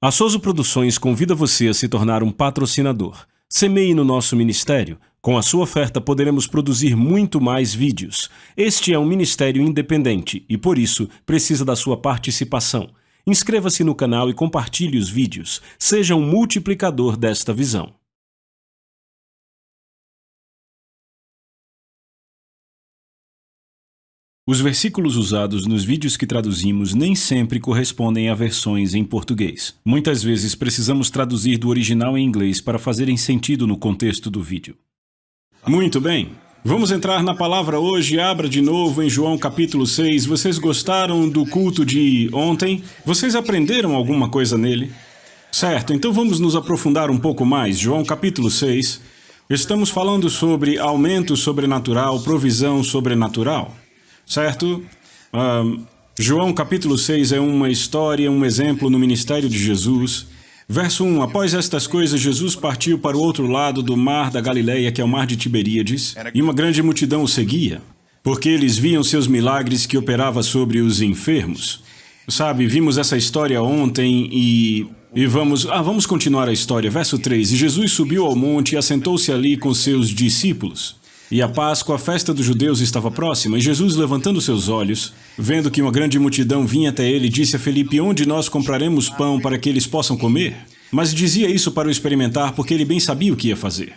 A Souza Produções convida você a se tornar um patrocinador. Semeie no nosso ministério. Com a sua oferta poderemos produzir muito mais vídeos. Este é um ministério independente e, por isso, precisa da sua participação. Inscreva-se no canal e compartilhe os vídeos. Seja um multiplicador desta visão. Os versículos usados nos vídeos que traduzimos nem sempre correspondem a versões em português. Muitas vezes precisamos traduzir do original em inglês para fazerem sentido no contexto do vídeo. Muito bem. Vamos entrar na palavra hoje. Abra de novo em João capítulo 6. Vocês gostaram do culto de ontem? Vocês aprenderam alguma coisa nele? Certo, então vamos nos aprofundar um pouco mais. João capítulo 6. Estamos falando sobre aumento sobrenatural, provisão sobrenatural. Certo? João capítulo 6 é uma história, um exemplo no ministério de Jesus. Verso 1. Após estas coisas, Jesus partiu para o outro lado do mar da Galileia, que é o mar de Tiberíades, e uma grande multidão o seguia, porque eles viam seus milagres que operava sobre os enfermos. Sabe, vimos essa história ontem e vamos continuar a história. Verso 3. E Jesus subiu ao monte e assentou-se ali com seus discípulos. E a Páscoa, a festa dos judeus, estava próxima, e Jesus, levantando seus olhos, vendo que uma grande multidão vinha até ele, disse a Felipe: onde nós compraremos pão para que eles possam comer? Mas dizia isso para o experimentar, porque ele bem sabia o que ia fazer.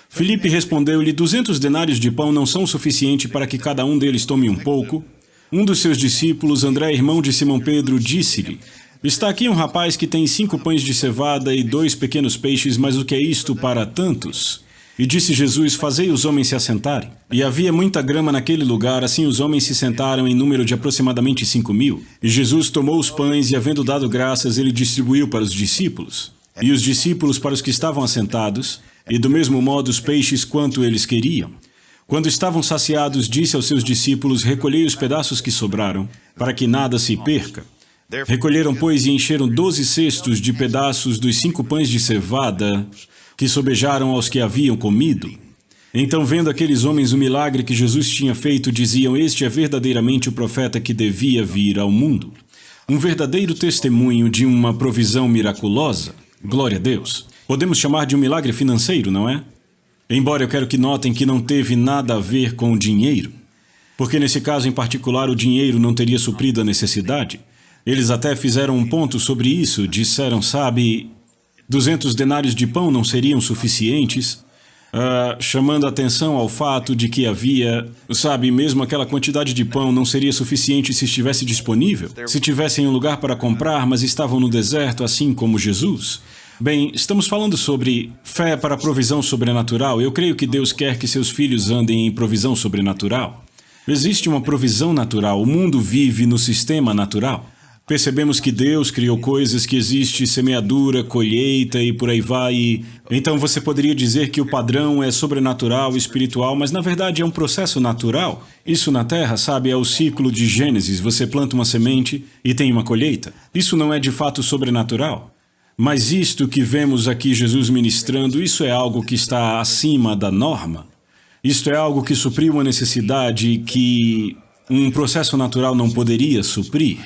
Felipe respondeu-lhe: 200 denários de pão não são o suficiente para que cada um deles tome um pouco? Um dos seus discípulos, André, irmão de Simão Pedro, disse-lhe: está aqui um rapaz que tem 5 pães de cevada e 2 pequenos peixes, mas o que é isto para tantos? E disse Jesus: fazei os homens se assentarem. E havia muita grama naquele lugar, assim os homens se sentaram em número de aproximadamente 5.000. E Jesus tomou os pães e, havendo dado graças, ele distribuiu para os discípulos. E os discípulos para os que estavam assentados, e do mesmo modo os peixes quanto eles queriam. Quando estavam saciados, disse aos seus discípulos: recolhei os pedaços que sobraram, para que nada se perca. Recolheram, pois, e encheram 12 cestos de pedaços dos 5 pães de cevada, que sobejaram aos que haviam comido. Então, vendo aqueles homens o milagre que Jesus tinha feito, diziam: este é verdadeiramente o profeta que devia vir ao mundo. Um verdadeiro testemunho de uma provisão miraculosa. Glória a Deus. Podemos chamar de um milagre financeiro, não é? Embora eu quero que notem que não teve nada a ver com o dinheiro. Porque nesse caso em particular o dinheiro não teria suprido a necessidade. Eles até fizeram um ponto sobre isso, disseram: sabe, 200 denários de pão não seriam suficientes, chamando a atenção ao fato de que havia, sabe, mesmo aquela quantidade de pão não seria suficiente se estivesse disponível, se tivessem um lugar para comprar, mas estavam no deserto, assim como Jesus. Bem, estamos falando sobre fé para provisão sobrenatural. Eu creio que Deus quer que seus filhos andem em provisão sobrenatural. Existe uma provisão natural, o mundo vive no sistema natural. Percebemos que Deus criou coisas que existe semeadura, colheita e por aí vai. Então você poderia dizer que o padrão é sobrenatural, espiritual, mas na verdade é um processo natural. Isso na Terra, sabe, é o ciclo de Gênesis. Você planta uma semente e tem uma colheita. Isso não é de fato sobrenatural. Mas isto que vemos aqui Jesus ministrando, isso é algo que está acima da norma. Isto é algo que supriu uma necessidade que um processo natural não poderia suprir.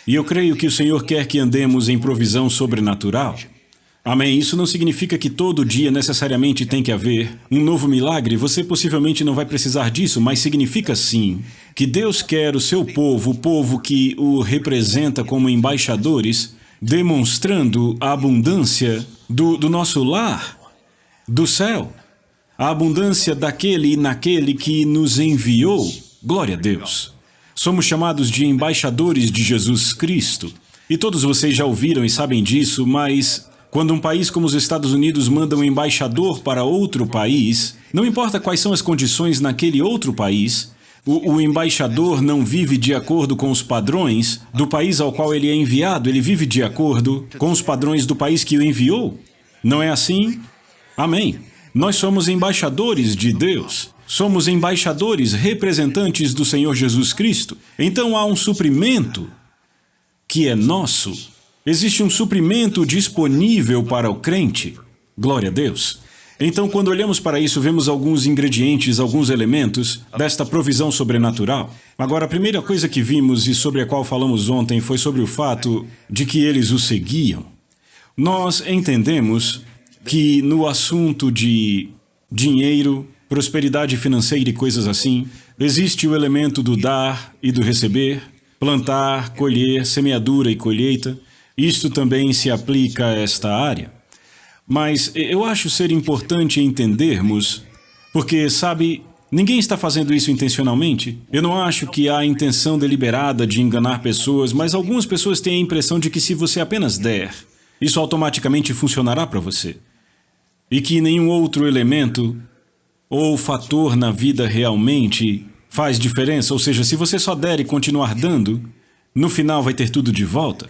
E eu creio que o Senhor quer que andemos em provisão sobrenatural. Amém? Isso não significa que todo dia necessariamente tem que haver um novo milagre. Você possivelmente não vai precisar disso, mas significa sim que Deus quer o seu povo, o povo que o representa como embaixadores, demonstrando a abundância do nosso lar, do céu. A abundância daquele e naquele que nos enviou. Glória a Deus. Somos chamados de embaixadores de Jesus Cristo. E todos vocês já ouviram e sabem disso, mas quando um país como os Estados Unidos manda um embaixador para outro país, não importa quais são as condições naquele outro país, o embaixador não vive de acordo com os padrões do país ao qual ele é enviado, ele vive de acordo com os padrões do país que o enviou. Não é assim? Amém. Nós somos embaixadores de Deus. Somos embaixadores, representantes do Senhor Jesus Cristo. Então há um suprimento que é nosso. Existe um suprimento disponível para o crente. Glória a Deus. Então, quando olhamos para isso, vemos alguns ingredientes, alguns elementos desta provisão sobrenatural. Agora, a primeira coisa que vimos e sobre a qual falamos ontem foi sobre o fato de que eles o seguiam. Nós entendemos que no assunto de dinheiro, prosperidade financeira e coisas assim, existe o elemento do dar e do receber, plantar, colher, semeadura e colheita. Isto também se aplica a esta área. Mas eu acho ser importante entendermos, porque, sabe, ninguém está fazendo isso intencionalmente. Eu não acho que há intenção deliberada de enganar pessoas, mas algumas pessoas têm a impressão de que se você apenas der, isso automaticamente funcionará para você. E que nenhum outro elemento ou fator na vida realmente faz diferença. Ou seja, se você só der e continuar dando, no final vai ter tudo de volta.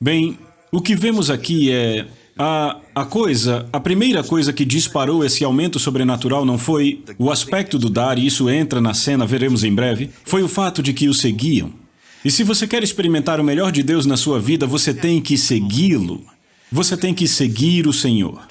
Bem, o que vemos aqui é a primeira coisa que disparou esse aumento sobrenatural não foi o aspecto do dar, e isso entra na cena, veremos em breve, foi o fato de que o seguiam. E se você quer experimentar o melhor de Deus na sua vida, você tem que segui-lo. Você tem que seguir o Senhor.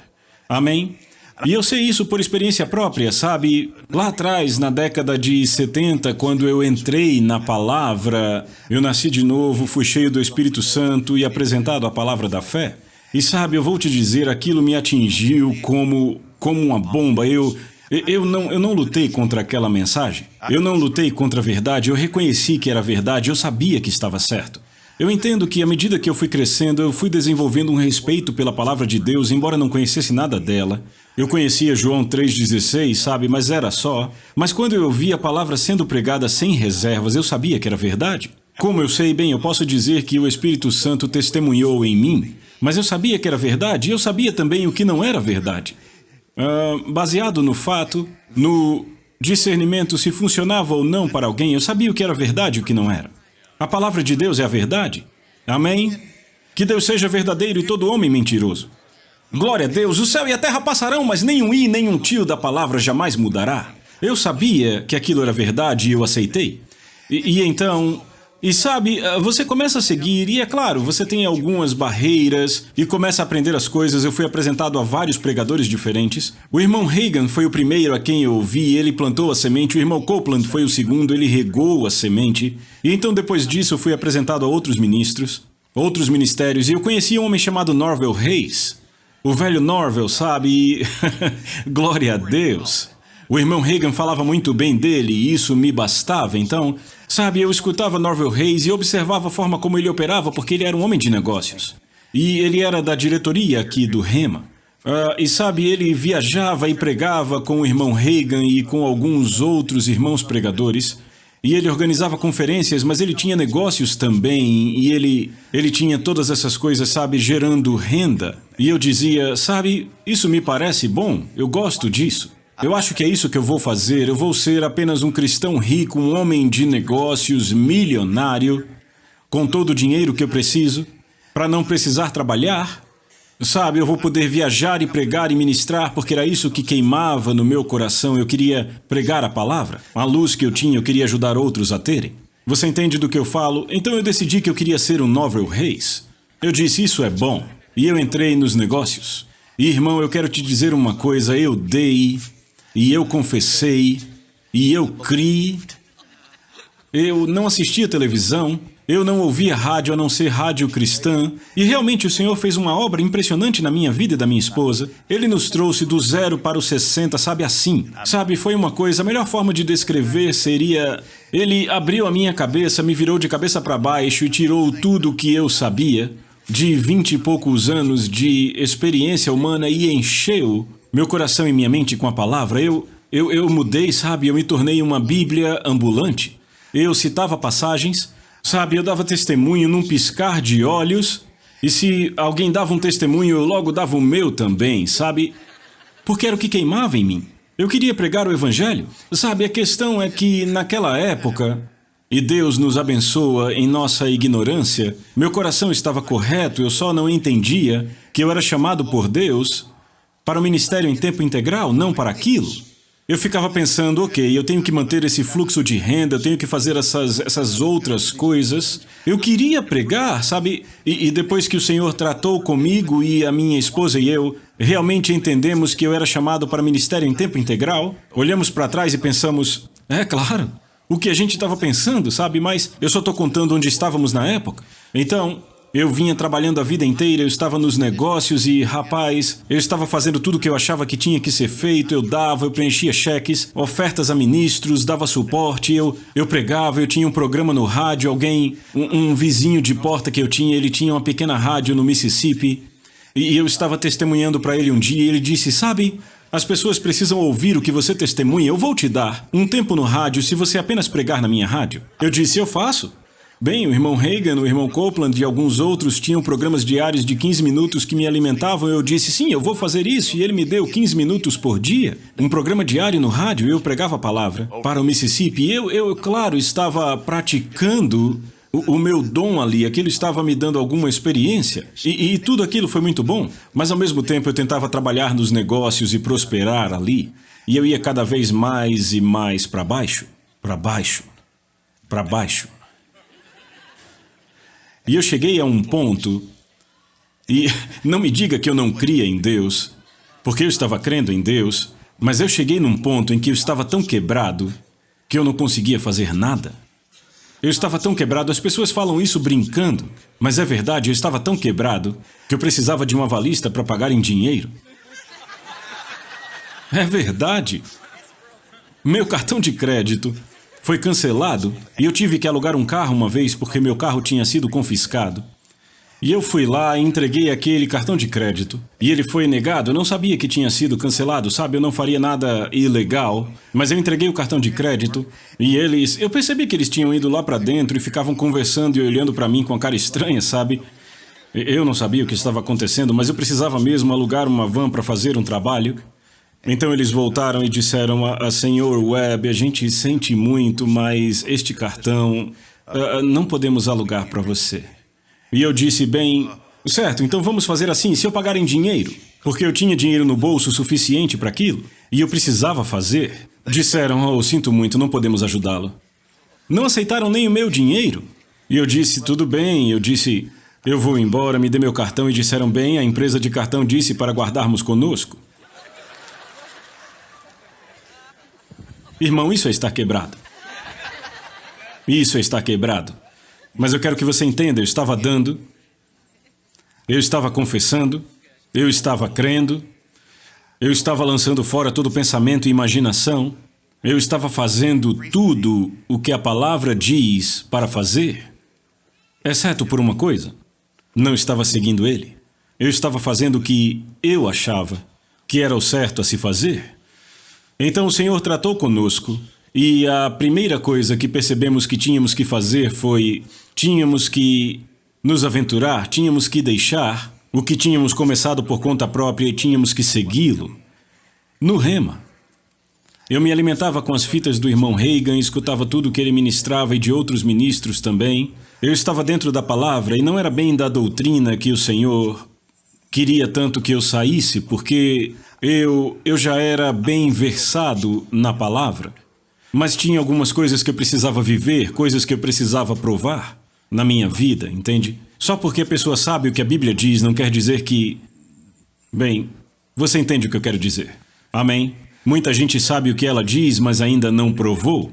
Amém? E eu sei isso por experiência própria, sabe? Lá atrás, na década de 70, quando eu entrei na palavra, eu nasci de novo, fui cheio do Espírito Santo e apresentado a palavra da fé. E sabe, eu vou te dizer, aquilo me atingiu como uma bomba. Eu não lutei contra aquela mensagem. Eu não lutei contra a verdade, eu reconheci que era verdade, eu sabia que estava certo. Eu entendo que, à medida que eu fui crescendo, eu fui desenvolvendo um respeito pela palavra de Deus, embora não conhecesse nada dela. Eu conhecia João 3,16, sabe, mas era só. Mas quando eu vi a palavra sendo pregada sem reservas, eu sabia que era verdade. Como eu sei bem, eu posso dizer que o Espírito Santo testemunhou em mim, mas eu sabia que era verdade e eu sabia também o que não era verdade. Baseado no fato, no discernimento se funcionava ou não para alguém, eu sabia o que era verdade e o que não era. A palavra de Deus é a verdade. Amém? Que Deus seja verdadeiro e todo homem mentiroso. Glória a Deus, o céu e a terra passarão, mas nem um i, nem um tio da palavra jamais mudará. Eu sabia que aquilo era verdade e eu aceitei. E então... E sabe, você começa a seguir e, é claro, você tem algumas barreiras e começa a aprender as coisas. Eu fui apresentado a vários pregadores diferentes. O irmão Reagan foi o primeiro a quem eu ouvi, ele plantou a semente. O irmão Copeland foi o segundo, ele regou a semente. E então, depois disso, eu fui apresentado a outros ministros, outros ministérios. E eu conheci um homem chamado Norvel Hayes. O velho Norvel, sabe? Glória a Deus. O irmão Reagan falava muito bem dele e isso me bastava. Então, sabe, eu escutava Norvel Hayes e observava a forma como ele operava, porque ele era um homem de negócios. E ele era da diretoria aqui do Rema. E sabe, ele viajava e pregava com o irmão Reagan e com alguns outros irmãos pregadores. E ele organizava conferências, mas ele tinha negócios também. E ele tinha todas essas coisas, sabe, gerando renda. E eu dizia, sabe, isso me parece bom, eu gosto disso. Eu acho que é isso que eu vou fazer. Eu vou ser apenas um cristão rico, um homem de negócios, milionário, com todo o dinheiro que eu preciso, para não precisar trabalhar. Sabe, eu vou poder viajar e pregar e ministrar, porque era isso que queimava no meu coração. Eu queria pregar a palavra. A luz que eu tinha, eu queria ajudar outros a terem. Você entende do que eu falo? Então eu decidi que eu queria ser um Norvel Hayes. Eu disse, isso é bom. E eu entrei nos negócios. E, irmão, eu quero te dizer uma coisa, eu dei... E eu confessei, e eu criei. Eu não assistia televisão, eu não ouvia rádio a não ser rádio cristã. E realmente o Senhor fez uma obra impressionante na minha vida e da minha esposa. Ele nos trouxe do 0 para os 60, sabe, assim. Sabe, foi uma coisa, a melhor forma de descrever seria... Ele abriu a minha cabeça, me virou de cabeça para baixo e tirou tudo o que eu sabia, de 20 e poucos anos de experiência humana, e encheu meu coração e minha mente com a palavra. Eu mudei, sabe? Eu me tornei uma Bíblia ambulante. Eu citava passagens, sabe? Eu dava testemunho num piscar de olhos. E se alguém dava um testemunho, eu logo dava o meu também, sabe? Porque era o que queimava em mim. Eu queria pregar o Evangelho. Sabe, a questão é que naquela época, e Deus nos abençoa em nossa ignorância, meu coração estava correto, eu só não entendia que eu era chamado por Deus para o ministério em tempo integral, não para aquilo. Eu ficava pensando, ok, eu tenho que manter esse fluxo de renda, eu tenho que fazer essas outras coisas. Eu queria pregar, sabe? E depois que o Senhor tratou comigo e a minha esposa e eu, realmente entendemos que eu era chamado para ministério em tempo integral, olhamos para trás e pensamos, é claro, o que a gente estava pensando, sabe? Mas eu só estou contando onde estávamos na época. Então, Eu vinha trabalhando a vida inteira, eu estava nos negócios e, rapaz, eu estava fazendo tudo o que eu achava que tinha que ser feito, eu preenchia cheques, ofertas a ministros, dava suporte, eu pregava, eu tinha um programa no rádio, um vizinho de porta que eu tinha, ele tinha uma pequena rádio no Mississippi, e eu estava testemunhando para ele um dia e ele disse, sabe, as pessoas precisam ouvir o que você testemunha, eu vou te dar um tempo no rádio se você apenas pregar na minha rádio. Eu disse, eu faço. Bem, o irmão Reagan, o irmão Copeland e alguns outros tinham programas diários de 15 minutos que me alimentavam. Eu disse, sim, eu vou fazer isso. E ele me deu 15 minutos por dia. Um programa diário no rádio, eu pregava a palavra para o Mississippi. Claro, estava praticando o meu dom ali. Aquilo estava me dando alguma experiência. E tudo aquilo foi muito bom. Mas ao mesmo tempo eu tentava trabalhar nos negócios e prosperar ali. E eu ia cada vez mais e mais para baixo. Para baixo. Para baixo. E eu cheguei a um ponto, e não me diga que eu não cria em Deus, porque eu estava crendo em Deus, mas eu cheguei num ponto em que eu estava tão quebrado que eu não conseguia fazer nada. Eu estava tão quebrado, as pessoas falam isso brincando, mas é verdade, eu estava tão quebrado que eu precisava de um avalista para pagar em dinheiro. É verdade. Meu cartão de crédito foi cancelado e eu tive que alugar um carro uma vez porque meu carro tinha sido confiscado. E eu fui lá e entreguei aquele cartão de crédito. E ele foi negado. Eu não sabia que tinha sido cancelado, sabe? Eu não faria nada ilegal. Mas eu entreguei o cartão de crédito e eles... Eu percebi que eles tinham ido lá pra dentro e ficavam conversando e olhando pra mim com a cara estranha, sabe? Eu não sabia o que estava acontecendo, mas eu precisava mesmo alugar uma van para fazer um trabalho. Então eles voltaram e disseram a Senhor Webb, a gente sente muito, mas este cartão não podemos alugar para você. E eu disse, bem, certo, então vamos fazer assim, se eu pagar em dinheiro, porque eu tinha dinheiro no bolso suficiente para aquilo, e eu precisava fazer. Disseram, oh, sinto muito, não podemos ajudá-lo. Não aceitaram nem o meu dinheiro. E eu disse, tudo bem, eu vou embora, me dê meu cartão, e disseram, bem, a empresa de cartão disse para guardarmos conosco. Irmão, isso é estar quebrado. Isso é estar quebrado. Mas eu quero que você entenda, eu estava dando, eu estava confessando, eu estava crendo, eu estava lançando fora todo pensamento e imaginação, eu estava fazendo tudo o que a palavra diz para fazer, exceto por uma coisa, não estava seguindo ele. Eu estava fazendo o que eu achava que era o certo a se fazer. Então o Senhor tratou conosco e a primeira coisa que percebemos que tínhamos que fazer foi tínhamos que nos aventurar, tínhamos que deixar o que tínhamos começado por conta própria e tínhamos que segui-lo. No rema. Eu me alimentava com as fitas do irmão Reagan, escutava tudo o que ele ministrava e de outros ministros também. Eu estava dentro da palavra e não era bem da doutrina que o Senhor queria tanto que eu saísse, porque eu já era bem versado na palavra, mas tinha algumas coisas que eu precisava viver, coisas que eu precisava provar na minha vida, entende? Só porque a pessoa sabe o que a Bíblia diz não quer dizer que... Bem, você entende o que eu quero dizer. Amém? Muita gente sabe o que ela diz, mas ainda não provou.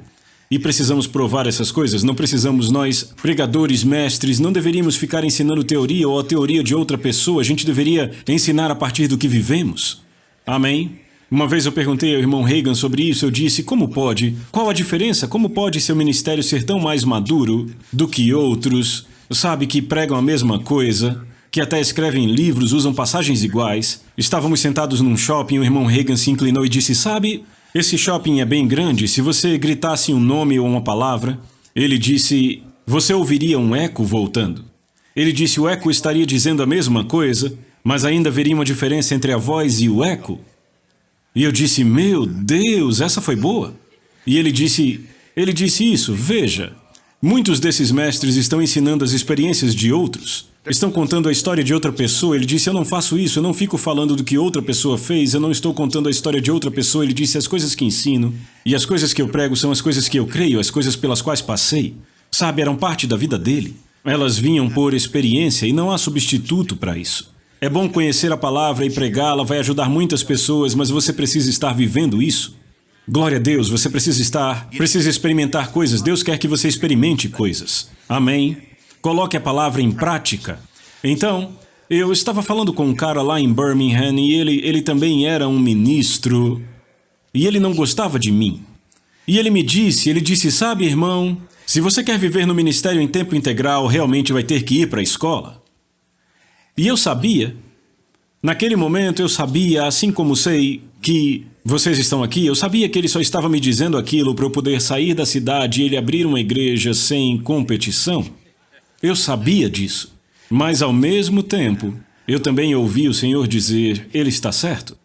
E precisamos provar essas coisas. Não precisamos nós, pregadores, mestres, não deveríamos ficar ensinando teoria ou a teoria de outra pessoa. A gente deveria ensinar a partir do que vivemos. Amém? Uma vez eu perguntei ao irmão Reagan sobre isso, eu disse, como pode? Qual a diferença? Como pode seu ministério ser tão mais maduro do que outros, sabe, que pregam a mesma coisa, que até escrevem livros, usam passagens iguais? Estávamos sentados num shopping, o irmão Reagan se inclinou e disse, sabe, esse shopping é bem grande, se você gritasse um nome ou uma palavra, ele disse, você ouviria um eco voltando. Ele disse, o eco estaria dizendo a mesma coisa, mas ainda haveria uma diferença entre a voz e o eco. E eu disse, meu Deus, essa foi boa. E ele disse isso, veja, muitos desses mestres estão ensinando as experiências de outros, estão contando a história de outra pessoa. Ele disse, eu não faço isso, eu não fico falando do que outra pessoa fez, eu não estou contando a história de outra pessoa. Ele disse, as coisas que ensino e as coisas que eu prego são as coisas que eu creio, as coisas pelas quais passei. Sabe, eram parte da vida dele. Elas vinham por experiência e não há substituto para isso. É bom conhecer a palavra e pregá-la, vai ajudar muitas pessoas, mas você precisa estar vivendo isso. Glória a Deus, você precisa experimentar coisas. Deus quer que você experimente coisas. Amém? Coloque a palavra em prática. Então, eu estava falando com um cara lá em Birmingham e ele também era um ministro e ele não gostava de mim. E ele disse, sabe, irmão, se você quer viver no ministério em tempo integral, realmente vai ter que ir para a escola. E eu sabia, naquele momento eu sabia, assim como sei que vocês estão aqui, eu sabia que ele só estava me dizendo aquilo para eu poder sair da cidade e ele abrir uma igreja sem competição. Eu sabia disso. Mas, ao mesmo tempo, eu também ouvi o Senhor dizer, ele está certo.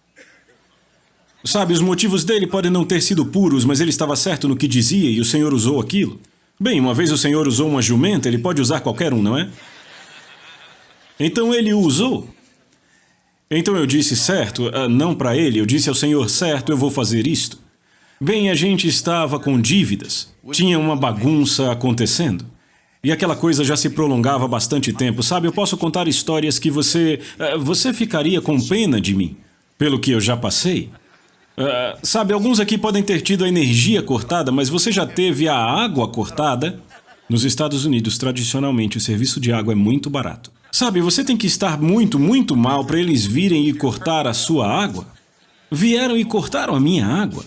Sabe, os motivos dele podem não ter sido puros, mas ele estava certo no que dizia e o Senhor usou aquilo. Bem, uma vez o Senhor usou uma jumenta, ele pode usar qualquer um, não é? Então ele o usou. Então eu disse, certo, não para ele, eu disse ao Senhor, certo, eu vou fazer isto. Bem, a gente estava com dívidas, tinha uma bagunça acontecendo. E aquela coisa já se prolongava há bastante tempo, sabe? Eu posso contar histórias que você ficaria com pena de mim, pelo que eu já passei. Sabe, alguns aqui podem ter tido a energia cortada, mas você já teve a água cortada? Nos Estados Unidos, tradicionalmente, o serviço de água é muito barato. Sabe, você tem que estar muito, muito mal para eles virem e cortar a sua água. Vieram e cortaram a minha água.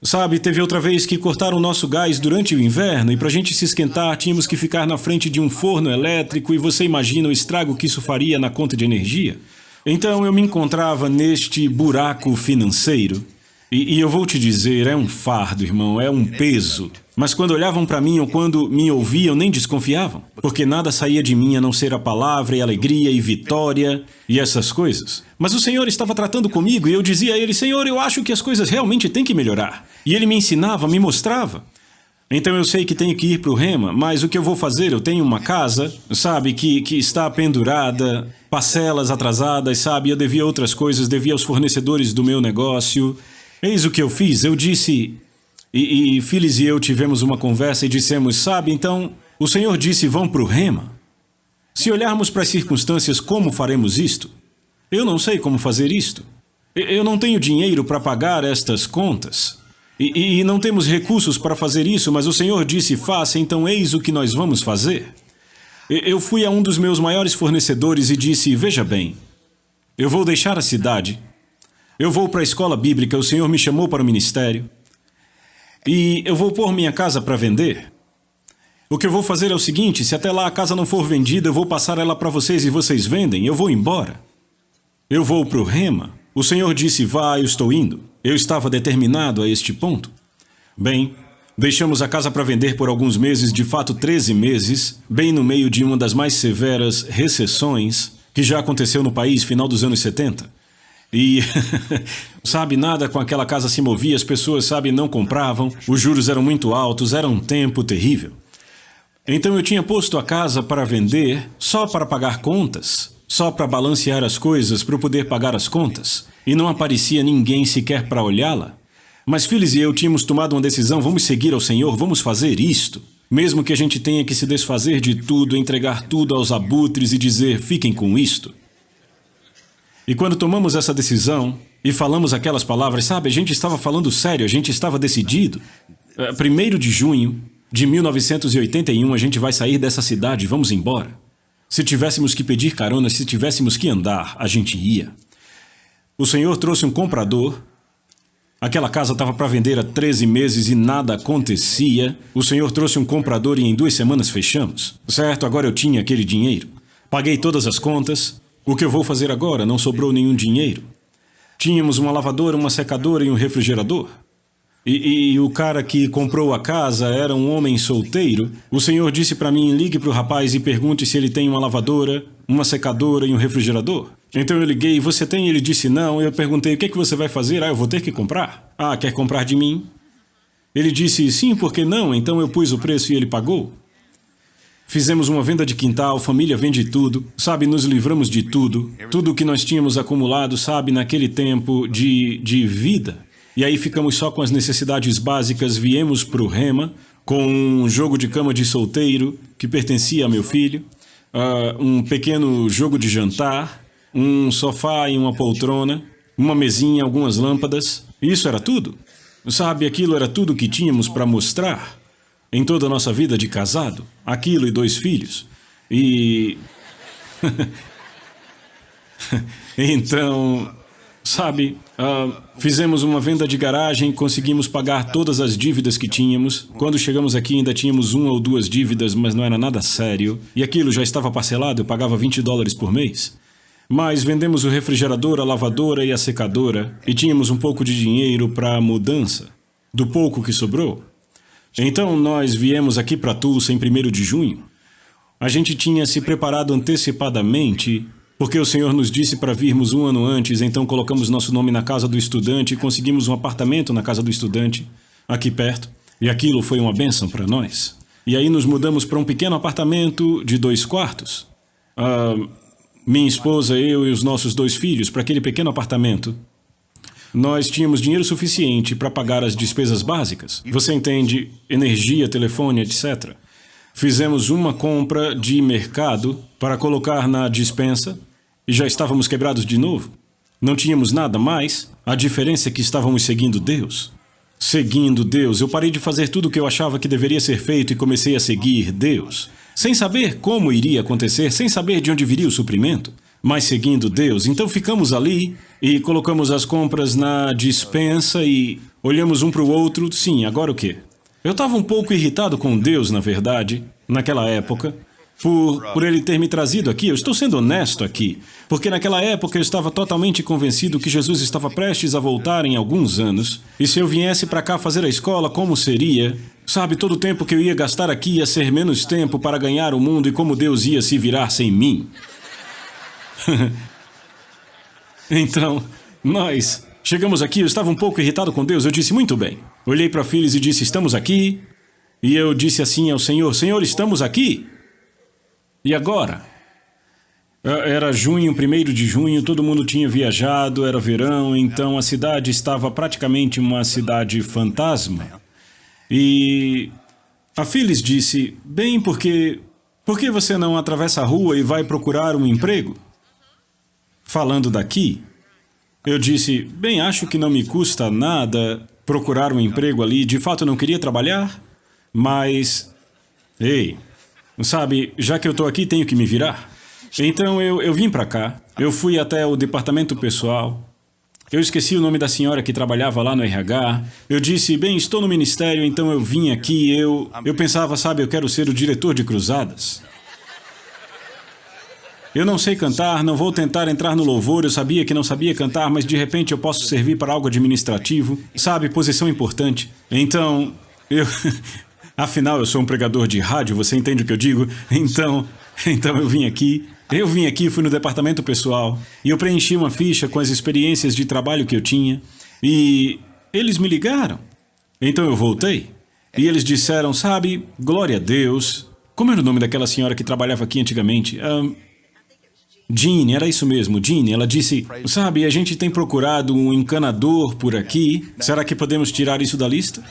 Sabe, teve outra vez que cortaram o nosso gás durante o inverno e para a gente se esquentar tínhamos que ficar na frente de um forno elétrico e você imagina o estrago que isso faria na conta de energia? Então eu me encontrava neste buraco financeiro e eu vou te dizer, é um fardo, irmão, é um peso. Mas quando olhavam para mim ou quando me ouviam, nem desconfiavam, porque nada saía de mim a não ser a palavra e alegria e vitória e essas coisas. Mas o Senhor estava tratando comigo e eu dizia a ele, Senhor, eu acho que as coisas realmente têm que melhorar. E ele me ensinava, me mostrava. Então eu sei que tenho que ir para o Rema, mas o que eu vou fazer? Eu tenho uma casa, sabe, que está pendurada, parcelas atrasadas, sabe, eu devia outras coisas, devia aos fornecedores do meu negócio. Eis o que eu fiz, eu disse... E Phyllis e eu tivemos uma conversa e dissemos, sabe, então, o Senhor disse, vão para o Rema. Se olharmos para as circunstâncias, como faremos isto? Eu não sei como fazer isto. Eu não tenho dinheiro para pagar estas contas. E não temos recursos para fazer isso, mas o Senhor disse, faça, então eis o que nós vamos fazer. Eu fui a um dos meus maiores fornecedores e disse, veja bem, eu vou deixar a cidade, eu vou para a escola bíblica, o Senhor me chamou para o ministério, e eu vou pôr minha casa para vender. O que eu vou fazer é o seguinte, se até lá a casa não for vendida, eu vou passar ela para vocês e vocês vendem, eu vou embora. Eu vou para o Rema. O Senhor disse, vá, eu estou indo. Eu estava determinado a este ponto. Bem, deixamos a casa para vender por alguns meses, de fato 13 meses, bem no meio de uma das mais severas recessões que já aconteceu no país, final dos anos 70. E, sabe, nada com aquela casa se movia, as pessoas, sabe, não compravam, os juros eram muito altos, era um tempo terrível. Então eu tinha posto a casa para vender só para pagar contas, só para balancear as coisas, para eu poder pagar as contas. E não aparecia ninguém sequer para olhá-la. Mas Phyllis e eu tínhamos tomado uma decisão, vamos seguir ao Senhor, vamos fazer isto. Mesmo que a gente tenha que se desfazer de tudo, entregar tudo aos abutres e dizer, fiquem com isto. E quando tomamos essa decisão e falamos aquelas palavras, sabe, a gente estava falando sério, a gente estava decidido. 1º de junho de 1981, a gente vai sair dessa cidade, vamos embora. Se tivéssemos que pedir carona, se tivéssemos que andar, a gente ia. O Senhor trouxe um comprador. Aquela casa estava para vender há 13 meses e nada acontecia. O Senhor trouxe um comprador e em 2 semanas fechamos. Certo, agora eu tinha aquele dinheiro. Paguei todas as contas. O que eu vou fazer agora? Não sobrou nenhum dinheiro. Tínhamos uma lavadora, uma secadora e um refrigerador. E o cara que comprou a casa era um homem solteiro. O Senhor disse para mim, ligue para o rapaz e pergunte se ele tem uma lavadora, uma secadora e um refrigerador. Então eu liguei, você tem? Ele disse não. Eu perguntei, o que é que você vai fazer? Eu vou ter que comprar. Quer comprar de mim? Ele disse, sim, por que não? Então eu pus o preço e ele pagou. Fizemos uma venda de quintal, família vende tudo, sabe, nos livramos de tudo. Tudo que nós tínhamos acumulado, sabe, naquele tempo de vida. E aí ficamos só com as necessidades básicas, viemos para o Rema, com um jogo de cama de solteiro que pertencia a meu filho, um pequeno jogo de jantar, um sofá e uma poltrona, uma mesinha, algumas lâmpadas. Isso era tudo. Sabe, aquilo era tudo que tínhamos para mostrar. Em toda a nossa vida de casado, aquilo e 2 filhos. E... Então, sabe, fizemos uma venda de garagem, conseguimos pagar todas as dívidas que tínhamos. Quando chegamos aqui ainda tínhamos 1 ou 2 dívidas, mas não era nada sério. E aquilo já estava parcelado, eu pagava $20 por mês. Mas vendemos o refrigerador, a lavadora e a secadora e tínhamos um pouco de dinheiro para a mudança, do pouco que sobrou. Então nós viemos aqui para Tulsa em 1º de junho. A gente tinha se preparado antecipadamente, porque o Senhor nos disse para virmos 1 ano antes, então colocamos nosso nome na casa do estudante e conseguimos um apartamento na casa do estudante, aqui perto, e aquilo foi uma bênção para nós. E aí nos mudamos para um pequeno apartamento de 2 quartos. Minha esposa, eu e os nossos 2 filhos, para aquele pequeno apartamento. Nós tínhamos dinheiro suficiente para pagar as despesas básicas. Você entende, energia, telefone, etc. Fizemos uma compra de mercado para colocar na despensa e já estávamos quebrados de novo. Não tínhamos nada mais, a diferença é que estávamos seguindo Deus. Seguindo Deus, eu parei de fazer tudo o que eu achava que deveria ser feito e comecei a seguir Deus. Sem saber como iria acontecer, sem saber de onde viria o suprimento, mas seguindo Deus. Então ficamos ali e colocamos as compras na despensa e olhamos um para o outro. Sim, agora o quê? Eu estava um pouco irritado com Deus, na verdade, naquela época, por ele ter me trazido aqui. Eu estou sendo honesto aqui, porque naquela época eu estava totalmente convencido que Jesus estava prestes a voltar em alguns anos, e se eu viesse para cá fazer a escola, como seria? Sabe, todo o tempo que eu ia gastar aqui ia ser menos tempo para ganhar o mundo e como Deus ia se virar sem mim. Então, nós chegamos aqui, eu estava um pouco irritado com Deus, eu disse, muito bem. Olhei para Phyllis e disse, estamos aqui? E eu disse assim ao Senhor, Senhor, estamos aqui? E agora? Era junho, 1º de junho, todo mundo tinha viajado, era verão, então a cidade estava praticamente uma cidade fantasma. E a Phyllis disse, bem, por que você não atravessa a rua e vai procurar um emprego? Falando daqui, eu disse, bem, acho que não me custa nada procurar um emprego ali, de fato eu não queria trabalhar, mas, ei, sabe, já que eu estou aqui tenho que me virar. Então eu vim para cá, eu fui até o departamento pessoal, eu esqueci o nome da senhora que trabalhava lá no RH, eu disse, bem, estou no ministério, então eu vim aqui, eu pensava, sabe, eu quero ser o diretor de cruzadas. Eu não sei cantar, não vou tentar entrar no louvor, eu sabia que não sabia cantar, mas de repente eu posso servir para algo administrativo, sabe, posição importante. Então, afinal eu sou um pregador de rádio, você entende o que eu digo? Então eu vim aqui, fui no departamento pessoal, e eu preenchi uma ficha com as experiências de trabalho que eu tinha, e eles me ligaram. Então eu voltei, e eles disseram, sabe, glória a Deus. Como era o nome daquela senhora que trabalhava aqui antigamente? Jeanne, era isso mesmo, Jeanne. Ela disse, sabe, a gente tem procurado um encanador por aqui. Será que podemos tirar isso da lista?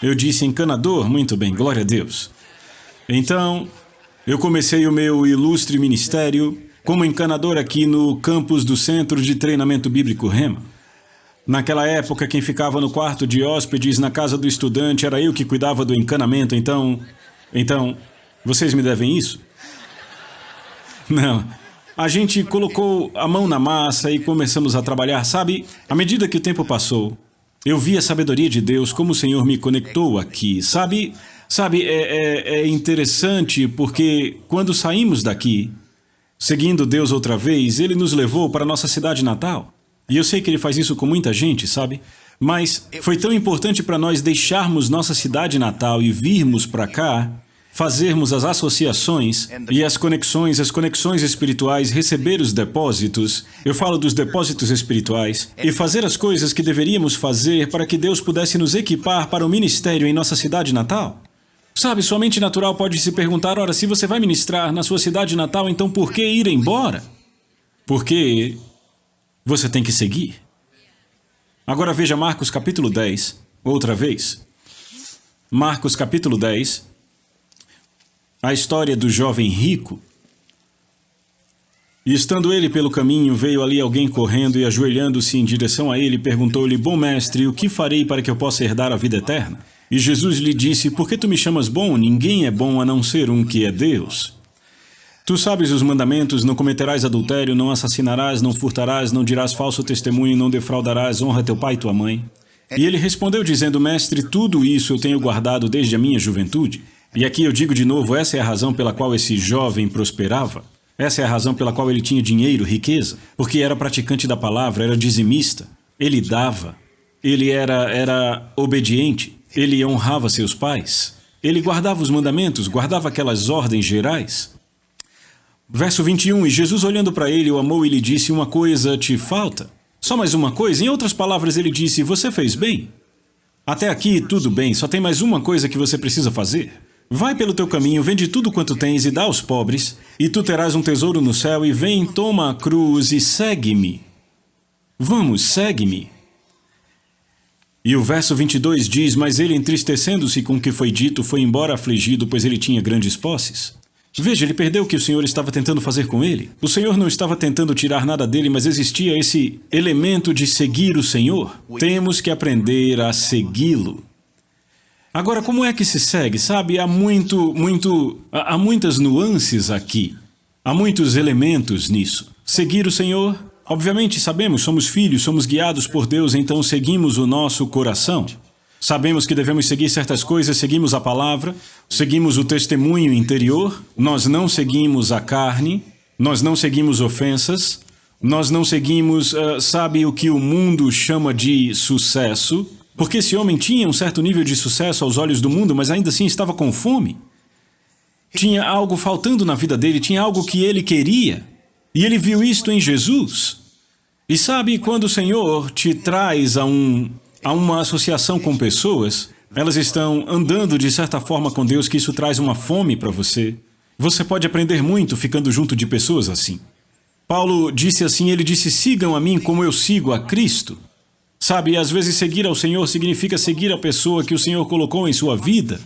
Eu disse, encanador? Muito bem, glória a Deus. Então, eu comecei o meu ilustre ministério como encanador aqui no campus do Centro de Treinamento Bíblico Rema. Naquela época, quem ficava no quarto de hóspedes na casa do estudante era eu que cuidava do encanamento, então, vocês me devem isso? Não. A gente colocou a mão na massa e começamos a trabalhar, sabe? À medida que o tempo passou, eu vi a sabedoria de Deus, como o Senhor me conectou aqui, sabe? É interessante porque quando saímos daqui, seguindo Deus outra vez, Ele nos levou para a nossa cidade natal. E eu sei que Ele faz isso com muita gente, sabe? Mas foi tão importante para nós deixarmos nossa cidade natal e virmos para cá, fazermos as associações e as conexões espirituais, receber os depósitos, eu falo dos depósitos espirituais, e fazer as coisas que deveríamos fazer para que Deus pudesse nos equipar para o ministério em nossa cidade natal. Sabe, sua mente natural pode se perguntar, ora, se você vai ministrar na sua cidade natal, então por que ir embora? Porque você tem que seguir. Agora veja Marcos capítulo 10, outra vez. Marcos capítulo 10. A história do jovem rico. E estando ele pelo caminho, veio ali alguém correndo e ajoelhando-se em direção a ele, perguntou-lhe, bom mestre, o que farei para que eu possa herdar a vida eterna? E Jesus lhe disse: por que tu me chamas bom? Ninguém é bom a não ser um que é Deus. Tu sabes os mandamentos: não cometerás adultério, não assassinarás, não furtarás, não dirás falso testemunho, não defraudarás, honra teu pai e tua mãe. E ele respondeu dizendo: mestre, tudo isso eu tenho guardado desde a minha juventude. E aqui eu digo de novo, essa é a razão pela qual esse jovem prosperava. Essa é a razão pela qual ele tinha dinheiro, riqueza, porque era praticante da palavra, era dizimista. Ele dava, ele era obediente, ele honrava seus pais, ele guardava os mandamentos, guardava aquelas ordens gerais. Verso 21, e Jesus olhando para ele, o amou e lhe disse: uma coisa te falta. Só mais uma coisa? Em outras palavras, ele disse: você fez bem. Até aqui tudo bem, só tem mais uma coisa que você precisa fazer. Vai pelo teu caminho, vende tudo quanto tens e dá aos pobres, e tu terás um tesouro no céu, e vem, toma a cruz e segue-me. Vamos, segue-me. E o verso 22 diz: mas ele, entristecendo-se com o que foi dito, foi embora afligido, pois ele tinha grandes posses. Veja, ele perdeu o que o Senhor estava tentando fazer com ele. O Senhor não estava tentando tirar nada dele, mas existia esse elemento de seguir o Senhor. Temos que aprender a segui-lo. Agora, como é que se segue? Sabe, há muitas nuances aqui. Há muitos elementos nisso. Seguir o Senhor, obviamente sabemos, somos filhos, somos guiados por Deus, então seguimos o nosso coração. Sabemos que devemos seguir certas coisas, seguimos a palavra, seguimos o testemunho interior, nós não seguimos a carne, nós não seguimos ofensas, nós não seguimos, sabe, o que o mundo chama de sucesso, porque esse homem tinha um certo nível de sucesso aos olhos do mundo, mas ainda assim estava com fome. Tinha algo faltando na vida dele, tinha algo que ele queria, e ele viu isto em Jesus. E sabe, quando o Senhor te traz a uma associação com pessoas, elas estão andando de certa forma com Deus, que isso traz uma fome para você. Você pode aprender muito ficando junto de pessoas assim. Paulo disse assim, ele disse: sigam a mim como eu sigo a Cristo. Sabe, às vezes seguir ao Senhor significa seguir a pessoa que o Senhor colocou em sua vida.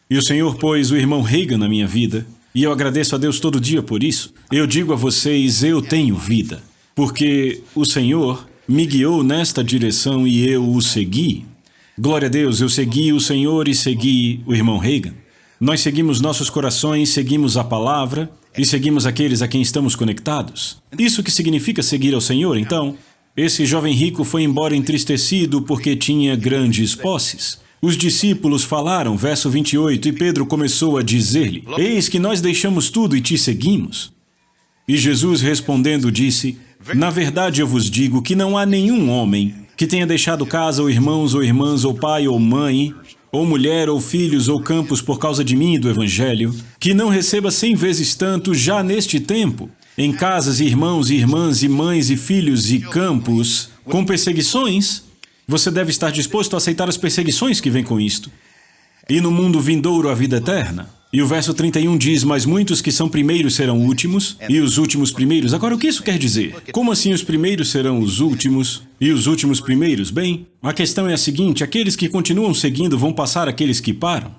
E o Senhor pôs o irmão Reagan na minha vida, e eu agradeço a Deus todo dia por isso. Eu digo a vocês, eu tenho vida, porque o Senhor me guiou nesta direção e eu o segui. Glória a Deus, eu segui o Senhor e segui o irmão Reagan. Nós seguimos nossos corações, seguimos a palavra e seguimos aqueles a quem estamos conectados. Isso que significa seguir ao Senhor, então? Esse jovem rico foi embora entristecido porque tinha grandes posses. Os discípulos falaram, verso 28, e Pedro começou a dizer-lhe: eis que nós deixamos tudo e te seguimos. E Jesus respondendo disse: na verdade eu vos digo que não há nenhum homem que tenha deixado casa ou irmãos ou irmãs ou pai ou mãe, ou mulher ou filhos ou campos por causa de mim e do Evangelho, que não receba 100 vezes tanto já neste tempo, em casas e irmãos e irmãs e mães e filhos e campos, com perseguições. Você deve estar disposto a aceitar as perseguições que vêm com isto. E no mundo vindouro a vida eterna. E o verso 31 diz: mas muitos que são primeiros serão últimos, e os últimos primeiros. Agora, o que isso quer dizer? Como assim os primeiros serão os últimos, e os últimos primeiros? Bem, a questão é a seguinte: aqueles que continuam seguindo vão passar aqueles que param.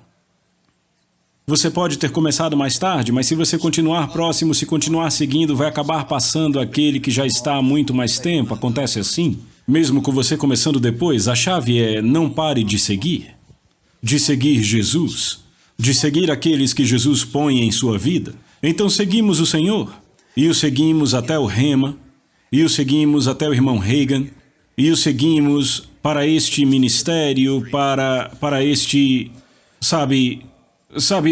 Você pode ter começado mais tarde, mas se você continuar próximo, se continuar seguindo, vai acabar passando aquele que já está há muito mais tempo. Acontece assim. Mesmo com você começando depois, a chave é: não pare de seguir Jesus, de seguir aqueles que Jesus põe em sua vida. Então seguimos o Senhor, e o seguimos até o Rema, e o seguimos até o irmão Reagan, e o seguimos para este ministério, para este,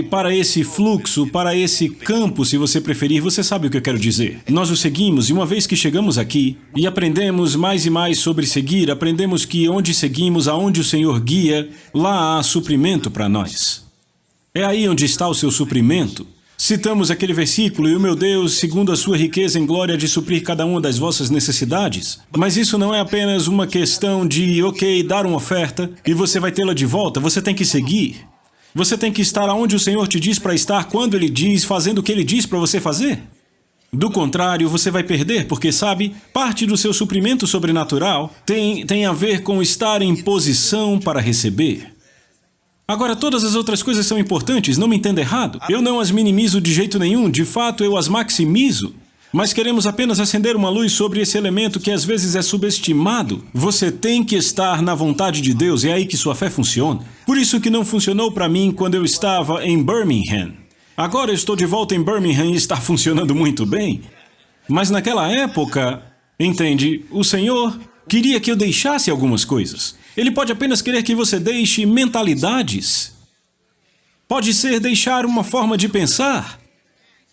para esse fluxo, para esse campo, se você preferir. Você sabe o que eu quero dizer. Nós o seguimos, e uma vez que chegamos aqui e aprendemos mais e mais sobre seguir, aprendemos que onde seguimos, aonde o Senhor guia, lá há suprimento para nós. É aí onde está o seu suprimento. Citamos aquele versículo: e o meu Deus, segundo a sua riqueza em glória, de suprir cada uma das vossas necessidades. Mas isso não é apenas uma questão de, dar uma oferta e você vai tê-la de volta. Você tem que seguir. Você tem que estar onde o Senhor te diz para estar, quando Ele diz, fazendo o que Ele diz para você fazer. Do contrário, você vai perder, porque, parte do seu suprimento sobrenatural tem a ver com estar em posição para receber. Agora, todas as outras coisas são importantes, não me entenda errado. Eu não as minimizo de jeito nenhum, de fato eu as maximizo. Mas queremos apenas acender uma luz sobre esse elemento que às vezes é subestimado. Você tem que estar na vontade de Deus, é aí que sua fé funciona. Por isso que não funcionou para mim quando eu estava em Birmingham. Agora eu estou de volta em Birmingham e está funcionando muito bem. Mas naquela época, entende, o Senhor queria que eu deixasse algumas coisas. Ele pode apenas querer que você deixe mentalidades. Pode ser deixar uma forma de pensar.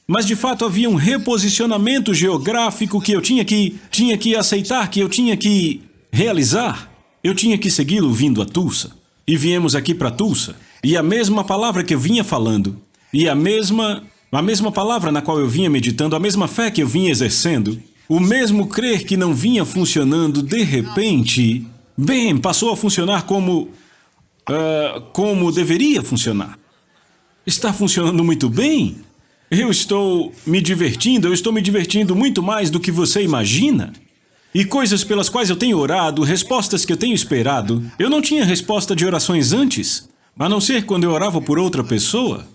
Mas de fato havia um reposicionamento geográfico que eu tinha que aceitar, que eu tinha que realizar. Eu tinha que segui-lo vindo a Tulsa. E viemos aqui para Tulsa. E a mesma palavra que eu vinha falando, e a mesma palavra na qual eu vinha meditando, a mesma fé que eu vinha exercendo, o mesmo crer que não vinha funcionando, de repente, bem, passou a funcionar como deveria funcionar. Está funcionando muito bem. Eu estou me divertindo muito mais do que você imagina. E coisas pelas quais eu tenho orado, respostas que eu tenho esperado. Eu não tinha resposta de orações antes, a não ser quando eu orava por outra pessoa.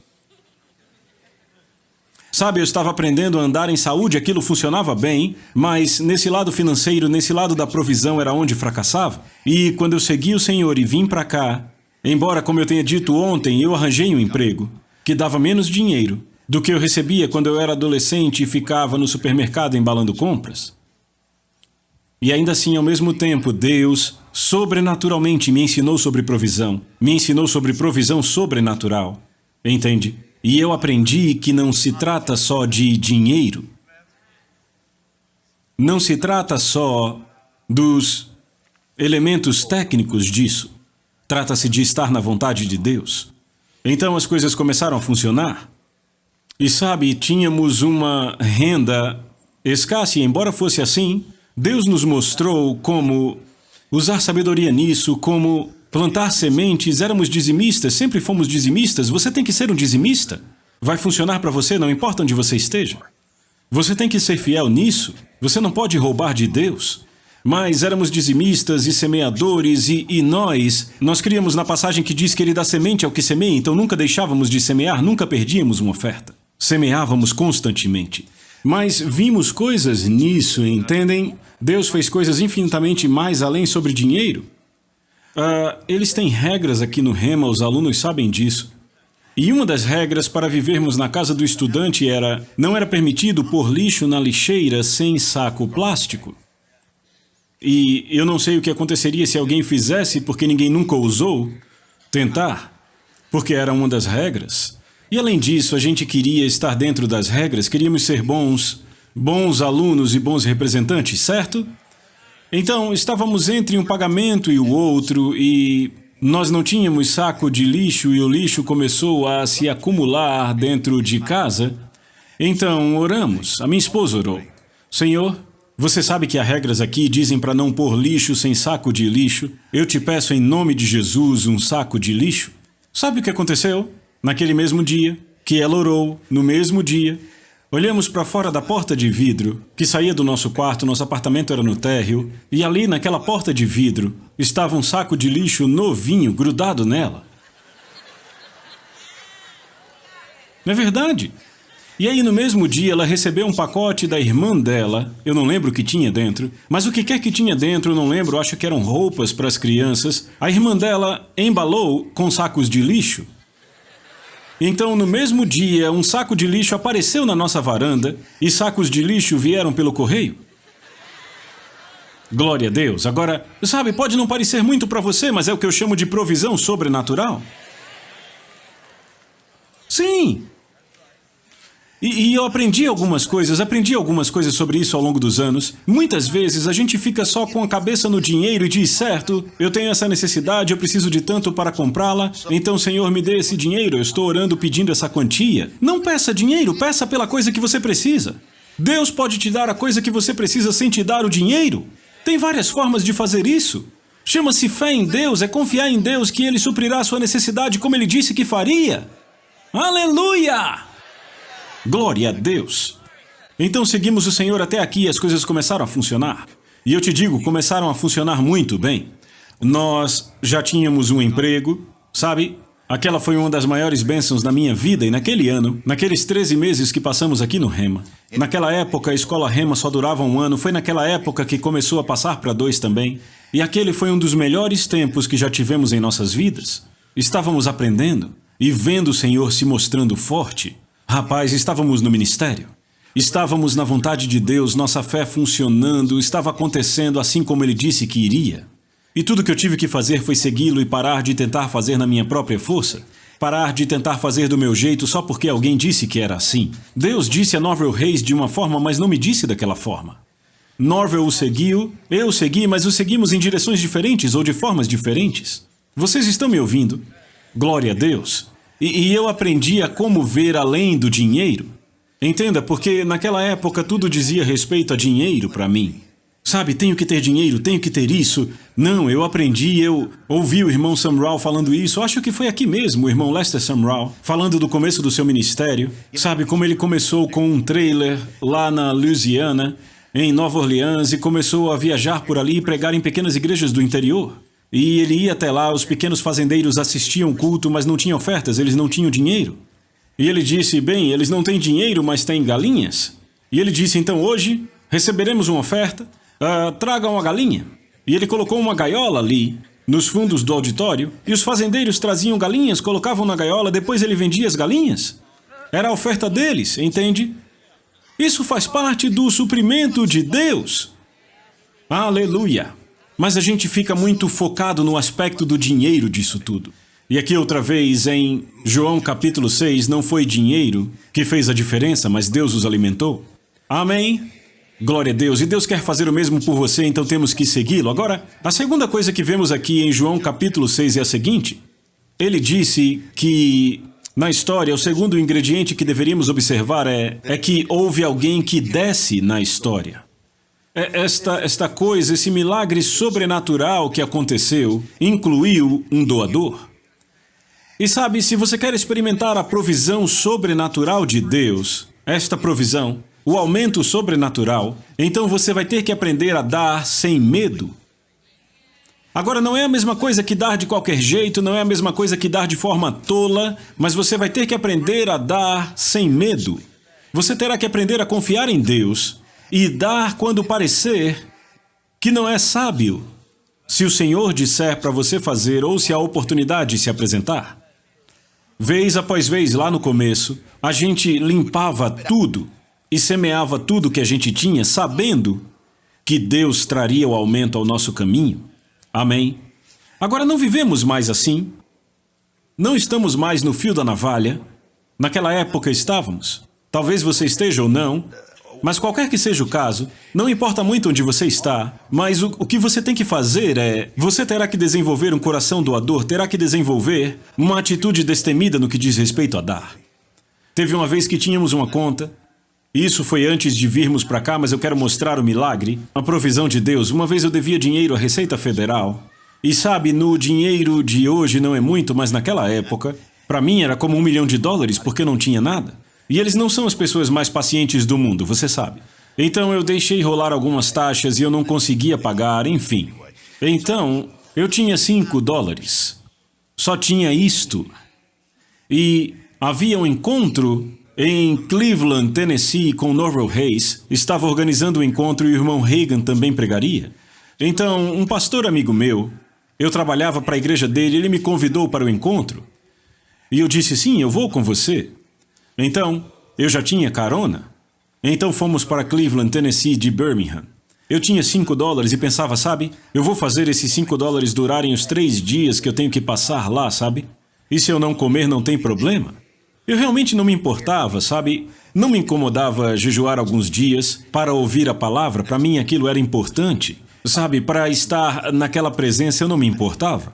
Sabe, eu estava aprendendo a andar em saúde, aquilo funcionava bem, mas nesse lado financeiro, nesse lado da provisão era onde fracassava. E quando eu segui o Senhor e vim para cá, embora, como eu tenha dito ontem, eu arranjei um emprego que dava menos dinheiro do que eu recebia quando eu era adolescente e ficava no supermercado embalando compras. E ainda assim, ao mesmo tempo, Deus sobrenaturalmente me ensinou sobre provisão. Me ensinou sobre provisão sobrenatural. Entende? E eu aprendi que não se trata só de dinheiro. Não se trata só dos elementos técnicos disso. Trata-se de estar na vontade de Deus. Então as coisas começaram a funcionar. E sabe, tínhamos uma renda escassa e, embora fosse assim, Deus nos mostrou como usar sabedoria nisso, como plantar sementes. Éramos dizimistas, sempre fomos dizimistas. Você tem que ser um dizimista. Vai funcionar para você, não importa onde você esteja. Você tem que ser fiel nisso. Você não pode roubar de Deus. Mas éramos dizimistas e semeadores e nós criamos na passagem que diz que Ele dá semente ao que semeia, então nunca deixávamos de semear, nunca perdíamos uma oferta. Semeávamos constantemente. Mas vimos coisas nisso, entendem? Deus fez coisas infinitamente mais além sobre dinheiro. Eles têm regras aqui no Rema, os alunos sabem disso. E uma das regras para vivermos na casa do estudante não era permitido pôr lixo na lixeira sem saco plástico. E eu não sei o que aconteceria se alguém fizesse porque ninguém nunca ousou tentar, porque era uma das regras. E além disso, a gente queria estar dentro das regras, queríamos ser bons alunos e bons representantes, certo? Então, estávamos entre um pagamento e o outro e nós não tínhamos saco de lixo e o lixo começou a se acumular dentro de casa. Então, oramos. A minha esposa orou. Senhor, você sabe que há regras aqui dizem para não pôr lixo sem saco de lixo. Eu te peço em nome de Jesus um saco de lixo. Sabe o que aconteceu? Naquele mesmo dia, que ela orou, no mesmo dia, olhamos para fora da porta de vidro, que saía do nosso quarto, nosso apartamento era no térreo, e ali naquela porta de vidro estava um saco de lixo novinho grudado nela. Não é verdade? E aí no mesmo dia ela recebeu um pacote da irmã dela, eu não lembro o que tinha dentro, mas o que quer que tinha dentro eu não lembro, acho que eram roupas para as crianças. A irmã dela embalou com sacos de lixo. Então, no mesmo dia, um saco de lixo apareceu na nossa varanda e sacos de lixo vieram pelo correio. Glória a Deus. Agora, sabe, pode não parecer muito para você, mas é o que eu chamo de provisão sobrenatural. Sim. E eu aprendi algumas coisas sobre isso ao longo dos anos. Muitas vezes a gente fica só com a cabeça no dinheiro e diz, certo, eu tenho essa necessidade, eu preciso de tanto para comprá-la, então Senhor me dê esse dinheiro, eu estou orando pedindo essa quantia. Não peça dinheiro, peça pela coisa que você precisa. Deus pode te dar a coisa que você precisa sem te dar o dinheiro. Tem várias formas de fazer isso. Chama-se fé em Deus, é confiar em Deus que Ele suprirá a sua necessidade como Ele disse que faria. Aleluia! Glória a Deus! Então seguimos o Senhor até aqui e as coisas começaram a funcionar. E eu te digo, começaram a funcionar muito bem. Nós já tínhamos um emprego, sabe? Aquela foi uma das maiores bênçãos da minha vida e naquele ano, naqueles 13 meses que passamos aqui no Rema. Naquela época, a escola Rema só durava 1 ano, foi naquela época que começou a passar para 2 também. E aquele foi um dos melhores tempos que já tivemos em nossas vidas. Estávamos aprendendo e vendo o Senhor se mostrando forte. Rapaz, estávamos no ministério. Estávamos na vontade de Deus, nossa fé funcionando, estava acontecendo assim como Ele disse que iria. E tudo que eu tive que fazer foi segui-lo e parar de tentar fazer na minha própria força. Parar de tentar fazer do meu jeito só porque alguém disse que era assim. Deus disse a Norvel Reis de uma forma, mas não me disse daquela forma. Norvel o seguiu, eu o segui, mas o seguimos em direções diferentes ou de formas diferentes. Vocês estão me ouvindo? Glória a Deus. E eu aprendi a como ver além do dinheiro. Entenda, porque naquela época tudo dizia respeito a dinheiro para mim. Sabe, tenho que ter dinheiro, tenho que ter isso. Não, eu aprendi, eu ouvi o irmão Sam Rao falando isso. Acho que foi aqui mesmo, o irmão Lester Sam Rao, falando do começo do seu ministério. Sabe, como ele começou com um trailer lá na Louisiana, em Nova Orleans, e começou a viajar por ali e pregar em pequenas igrejas do interior. E ele ia até lá, os pequenos fazendeiros assistiam o culto, mas não tinham ofertas, eles não tinham dinheiro. E ele disse, bem, eles não têm dinheiro, mas têm galinhas. E ele disse, então hoje receberemos uma oferta. Traga uma galinha. E ele colocou uma gaiola ali, nos fundos do auditório, e os fazendeiros traziam galinhas, colocavam na gaiola, depois ele vendia as galinhas. Era a oferta deles, entende? Isso faz parte do suprimento de Deus. Aleluia! Mas a gente fica muito focado no aspecto do dinheiro disso tudo. E aqui outra vez, em João capítulo 6, não foi dinheiro que fez a diferença, mas Deus os alimentou. Amém? Glória a Deus. E Deus quer fazer o mesmo por você, então temos que segui-lo. Agora, a segunda coisa que vemos aqui em João capítulo 6 é a seguinte. Ele disse que, na história, o segundo ingrediente que deveríamos observar é que houve alguém que desce na história. Esta coisa, esse milagre sobrenatural que aconteceu, incluiu um doador. E sabe, se você quer experimentar a provisão sobrenatural de Deus, esta provisão, o aumento sobrenatural, então você vai ter que aprender a dar sem medo. Agora, não é a mesma coisa que dar de qualquer jeito, não é a mesma coisa que dar de forma tola, mas você vai ter que aprender a dar sem medo. Você terá que aprender a confiar em Deus e dar quando parecer que não é sábio. Se o Senhor disser para você fazer ou se a oportunidade se apresentar. Vez após vez, lá no começo, a gente limpava tudo e semeava tudo que a gente tinha, sabendo que Deus traria o aumento ao nosso caminho. Amém? Agora não vivemos mais assim. Não estamos mais no fio da navalha. Naquela época estávamos. Talvez você esteja ou não. Mas qualquer que seja o caso, não importa muito onde você está, mas o que você tem que fazer é... Você terá que desenvolver um coração doador, terá que desenvolver uma atitude destemida no que diz respeito a dar. Teve uma vez que tínhamos uma conta. Isso foi antes de virmos para cá, mas eu quero mostrar o milagre, a provisão de Deus. Uma vez eu devia dinheiro à Receita Federal. E sabe, no dinheiro de hoje não é muito, mas naquela época, para mim era como $1 milhão porque não tinha nada. E eles não são as pessoas mais pacientes do mundo, você sabe. Então eu deixei rolar algumas taxas e eu não conseguia pagar, enfim. Então, eu tinha $5. Só tinha isto. E havia um encontro em Cleveland, Tennessee, com Norvel Reis. Estava organizando o encontro e o irmão Reagan também pregaria. Então, um pastor amigo meu, eu trabalhava para a igreja dele, ele me convidou para o encontro. E eu disse, sim, eu vou com você. Então, eu já tinha carona. Então fomos para Cleveland, Tennessee, de Birmingham. Eu tinha $5 e pensava, sabe, eu vou fazer esses $5 durarem os 3 dias que eu tenho que passar lá, sabe? E se eu não comer, não tem problema. Eu realmente não me importava, sabe? Não me incomodava jejuar alguns dias para ouvir a palavra, para mim aquilo era importante. Sabe, para estar naquela presença eu não me importava.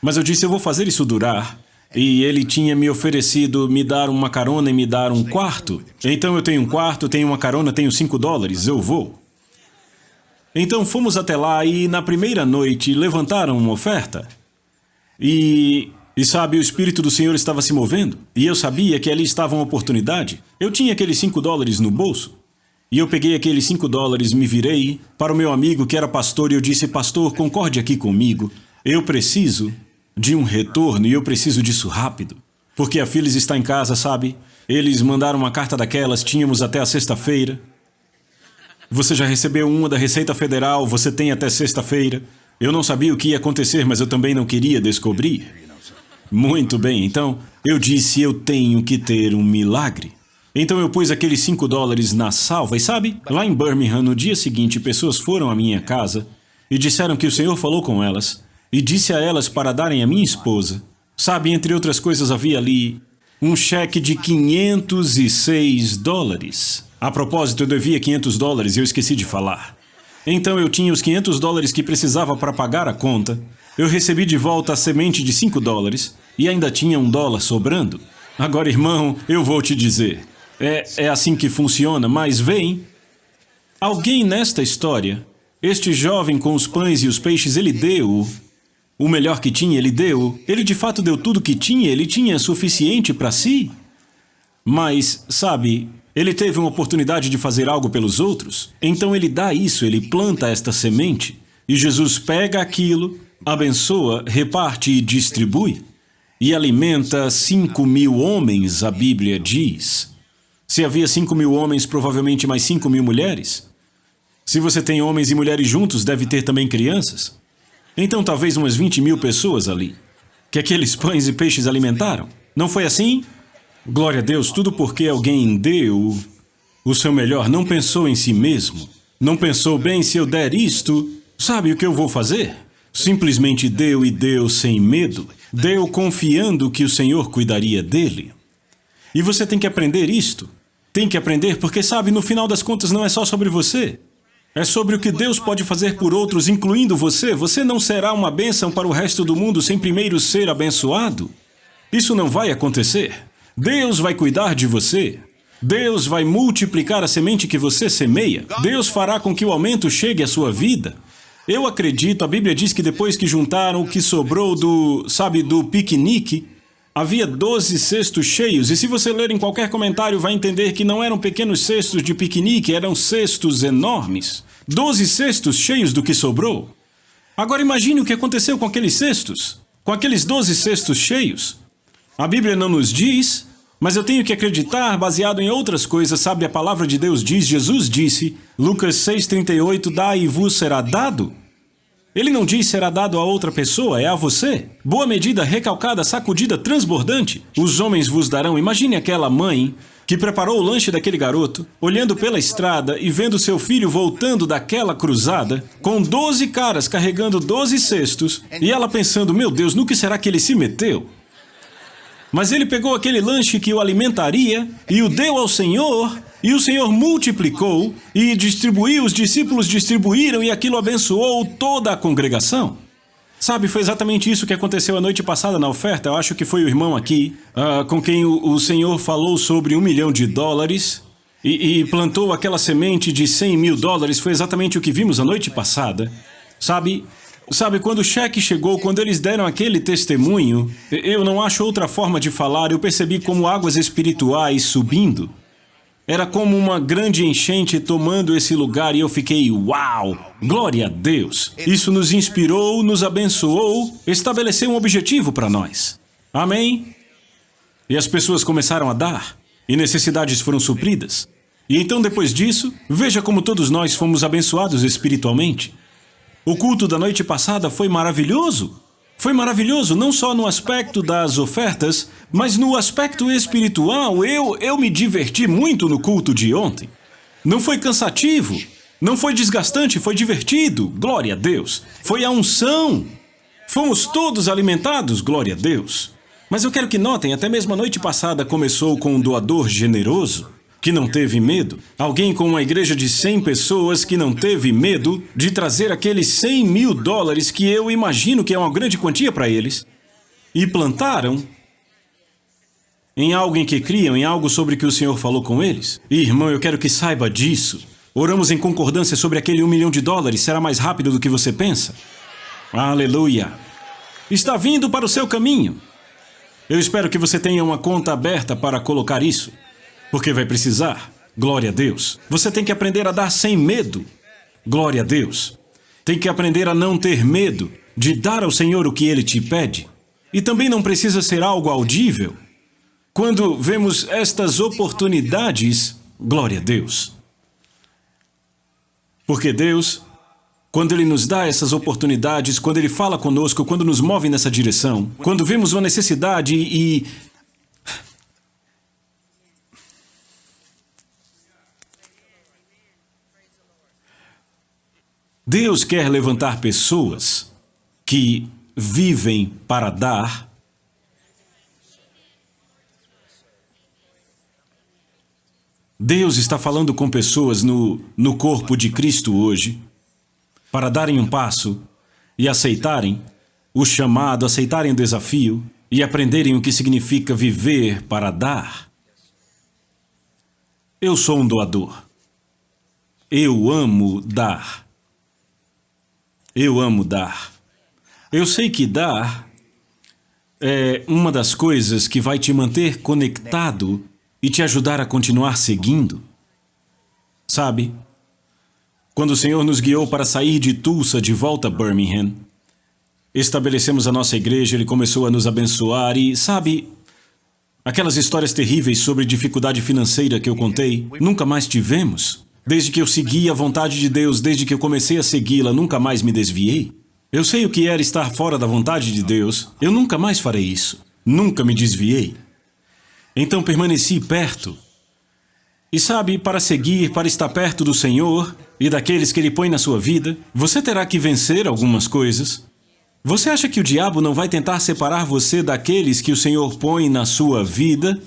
Mas eu disse, eu vou fazer isso durar. E ele tinha me oferecido me dar uma carona e me dar um quarto. Então eu tenho um quarto, tenho uma carona, tenho $5, eu vou. Então fomos até lá e na primeira noite levantaram uma oferta. E sabe, o Espírito do Senhor estava se movendo. E eu sabia que ali estava uma oportunidade. Eu tinha aqueles $5 no bolso. E eu peguei aqueles $5, me virei para o meu amigo que era pastor e eu disse, pastor, concorde aqui comigo. Eu preciso de um retorno e eu preciso disso rápido. Porque a Phyllis está em casa, sabe? Eles mandaram uma carta daquelas, tínhamos até a sexta-feira. Você já recebeu uma da Receita Federal, você tem até sexta-feira. Eu não sabia o que ia acontecer, mas eu também não queria descobrir. Muito bem, então eu disse, eu tenho que ter um milagre. Então eu pus aqueles $5 na salva e sabe, lá em Birmingham, no dia seguinte, pessoas foram à minha casa e disseram que o Senhor falou com elas e disse a elas para darem à minha esposa. Sabe, entre outras coisas, havia ali um cheque de $506. A propósito, eu devia $500 e eu esqueci de falar. Então eu tinha os $500 que precisava para pagar a conta. Eu recebi de volta a semente de $5 e ainda tinha $1 sobrando. Agora, irmão, eu vou te dizer. É assim que funciona, mas vem. Alguém nesta história, este jovem com os pães e os peixes, ele deu o melhor que tinha, ele deu. Ele de fato deu tudo que tinha, ele tinha suficiente para si. Mas, sabe, ele teve uma oportunidade de fazer algo pelos outros. Então ele dá isso, ele planta esta semente. E Jesus pega aquilo, abençoa, reparte e distribui. E alimenta 5.000 homens, a Bíblia diz. Se havia 5.000 homens, provavelmente mais 5.000 mulheres. Se você tem homens e mulheres juntos, deve ter também crianças. Então talvez umas 20.000 pessoas ali, que aqueles pães e peixes alimentaram. Não foi assim? Glória a Deus, tudo porque alguém deu o seu melhor, não pensou em si mesmo. Não pensou, bem, se eu der isto, sabe o que eu vou fazer? Simplesmente deu e deu sem medo. Deu confiando que o Senhor cuidaria dele. E você tem que aprender isto. Tem que aprender porque, sabe, no final das contas não é só sobre você. É sobre o que Deus pode fazer por outros, incluindo você. Você não será uma bênção para o resto do mundo sem primeiro ser abençoado. Isso não vai acontecer. Deus vai cuidar de você. Deus vai multiplicar a semente que você semeia. Deus fará com que o aumento chegue à sua vida. Eu acredito, a Bíblia diz que depois que juntaram o que sobrou do piquenique, havia 12 cestos cheios, e se você ler em qualquer comentário vai entender que não eram pequenos cestos de piquenique, eram cestos enormes. 12 cestos cheios do que sobrou. Agora imagine o que aconteceu com aqueles cestos, com aqueles 12 cestos cheios. A Bíblia não nos diz, mas eu tenho que acreditar baseado em outras coisas, sabe? A palavra de Deus diz, Jesus disse, Lucas 6,38, dai e vos será dado. Ele não diz será dado a outra pessoa, é a você. Boa medida, recalcada, sacudida, transbordante. Os homens vos darão. Imagine aquela mãe que preparou o lanche daquele garoto, olhando pela estrada e vendo seu filho voltando daquela cruzada, com 12 caras carregando 12 cestos, e ela pensando, meu Deus, no que será que ele se meteu? Mas ele pegou aquele lanche que o alimentaria e o deu ao Senhor, e o Senhor multiplicou e distribuiu, os discípulos distribuíram e aquilo abençoou toda a congregação. Sabe, foi exatamente isso que aconteceu a noite passada na oferta. Eu acho que foi o irmão aqui, com quem o Senhor falou sobre $1 milhão e plantou aquela semente de $100.000. Foi exatamente o que vimos a noite passada. Sabe, quando o cheque chegou, quando eles deram aquele testemunho, eu não acho outra forma de falar, eu percebi como águas espirituais subindo. Era como uma grande enchente tomando esse lugar e eu fiquei, uau, glória a Deus. Isso nos inspirou, nos abençoou, estabeleceu um objetivo para nós. Amém? E as pessoas começaram a dar, e necessidades foram supridas. E então depois disso, veja como todos nós fomos abençoados espiritualmente. O culto da noite passada foi maravilhoso. Foi maravilhoso não só no aspecto das ofertas, mas no aspecto espiritual. Eu me diverti muito no culto de ontem. Não foi cansativo, não foi desgastante, foi divertido, glória a Deus. Foi a unção. Fomos todos alimentados, glória a Deus. Mas eu quero que notem, até mesmo a noite passada começou com um doador generoso, que não teve medo. Alguém com uma igreja de 100 pessoas que não teve medo de trazer aqueles $100.000, que eu imagino que é uma grande quantia para eles, e plantaram em algo em que criam, em algo sobre que o Senhor falou com eles. E, irmão, eu quero que saiba disso. Oramos em concordância sobre aquele $1 milhão. Será mais rápido do que você pensa. Aleluia. Está vindo para o seu caminho. Eu espero que você tenha uma conta aberta para colocar isso. Porque vai precisar. Glória a Deus. Você tem que aprender a dar sem medo. Glória a Deus. Tem que aprender a não ter medo de dar ao Senhor o que Ele te pede. E também não precisa ser algo audível. Quando vemos estas oportunidades, glória a Deus. Porque Deus, quando Ele nos dá essas oportunidades, quando Ele fala conosco, quando nos move nessa direção, quando vemos uma necessidade e... Deus quer levantar pessoas que vivem para dar. Deus está falando com pessoas no corpo de Cristo hoje para darem um passo e aceitarem o chamado, aceitarem o desafio e aprenderem o que significa viver para dar. Eu sou um doador. Eu amo dar. Eu amo dar. Eu sei que dar é uma das coisas que vai te manter conectado e te ajudar a continuar seguindo. Sabe? Quando o Senhor nos guiou para sair de Tulsa de volta a Birmingham, estabelecemos a nossa igreja, Ele começou a nos abençoar e, sabe, aquelas histórias terríveis sobre dificuldade financeira que eu contei, nunca mais tivemos. Desde que eu segui a vontade de Deus, desde que eu comecei a segui-la, nunca mais me desviei. Eu sei o que era estar fora da vontade de Deus. Eu nunca mais farei isso. Nunca me desviei. Então permaneci perto. E sabe, para seguir, para estar perto do Senhor e daqueles que Ele põe na sua vida, você terá que vencer algumas coisas. Você acha que o diabo não vai tentar separar você daqueles que o Senhor põe na sua vida?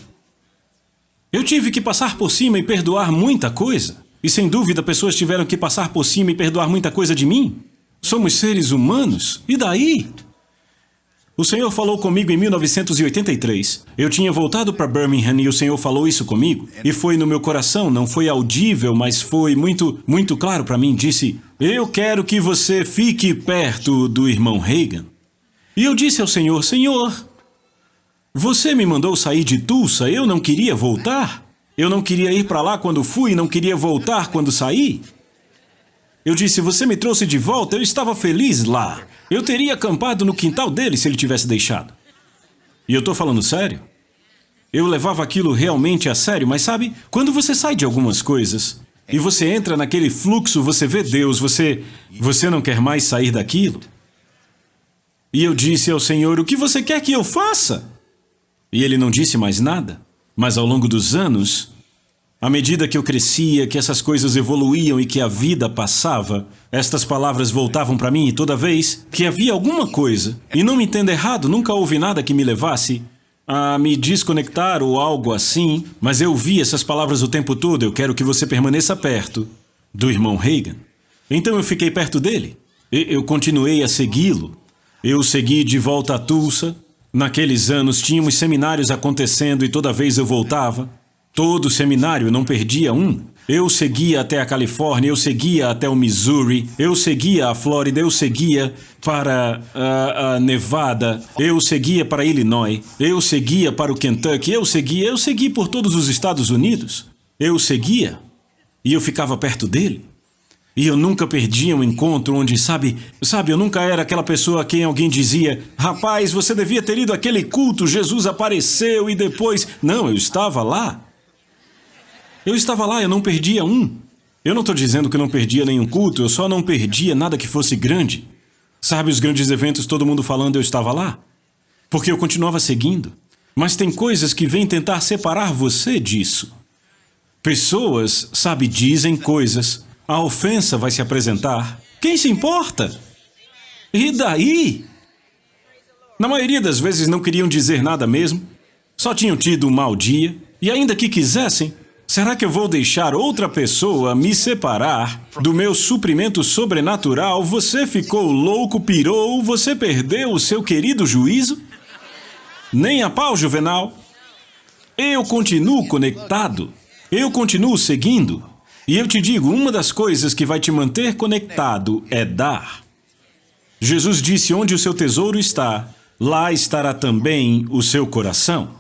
Eu tive que passar por cima e perdoar muita coisa. E sem dúvida pessoas tiveram que passar por cima e perdoar muita coisa de mim. Somos seres humanos. E daí? O Senhor falou comigo em 1983. Eu tinha voltado para Birmingham e o Senhor falou isso comigo. E foi no meu coração, não foi audível, mas foi muito claro para mim. Disse, eu quero que você fique perto do irmão Reagan. E eu disse ao Senhor, Senhor, você me mandou sair de Tulsa, eu não queria voltar. Eu não queria ir para lá quando fui e não queria voltar quando saí. Eu disse, você me trouxe de volta, eu estava feliz lá. Eu teria acampado no quintal dele se ele tivesse deixado. E eu estou falando sério. Eu levava aquilo realmente a sério, mas sabe, quando você sai de algumas coisas e você entra naquele fluxo, você vê Deus, você não quer mais sair daquilo. E eu disse ao Senhor, o que você quer que eu faça? E Ele não disse mais nada. Mas ao longo dos anos, à medida que eu crescia, que essas coisas evoluíam e que a vida passava, estas palavras voltavam para mim e toda vez que havia alguma coisa, e não me entenda errado, nunca houve nada que me levasse a me desconectar ou algo assim, mas eu vi essas palavras o tempo todo, eu quero que você permaneça perto do irmão Reagan. Então eu fiquei perto dele, eu continuei a segui-lo, eu segui de volta a Tulsa. Naqueles anos tínhamos seminários acontecendo e toda vez eu voltava. Todo seminário, eu não perdia um. Eu seguia até a Califórnia, eu seguia até o Missouri, eu seguia a Flórida, eu seguia para a Nevada, eu seguia para Illinois, eu seguia para o Kentucky, eu segui por todos os Estados Unidos. Eu seguia e eu ficava perto dele. E eu nunca perdia um encontro onde, sabe, eu nunca era aquela pessoa a quem alguém dizia, rapaz, você devia ter ido àquele culto, Jesus apareceu e depois... Não, eu estava lá. Eu estava lá, eu não perdia um. Eu não estou dizendo que eu não perdia nenhum culto, eu só não perdia nada que fosse grande. Sabe, os grandes eventos, todo mundo falando, eu estava lá. Porque eu continuava seguindo. Mas tem coisas que vêm tentar separar você disso. Pessoas, sabe, dizem coisas... A ofensa vai se apresentar. Quem se importa? E daí? Na maioria das vezes não queriam dizer nada mesmo. Só tinham tido um mau dia. E ainda que quisessem, será que eu vou deixar outra pessoa me separar do meu suprimento sobrenatural? Você ficou louco, pirou, você perdeu o seu querido juízo? Nem a pau, Juvenal. Eu continuo conectado. Eu continuo seguindo. E eu te digo, uma das coisas que vai te manter conectado é dar. Jesus disse, onde o seu tesouro está, lá estará também o seu coração.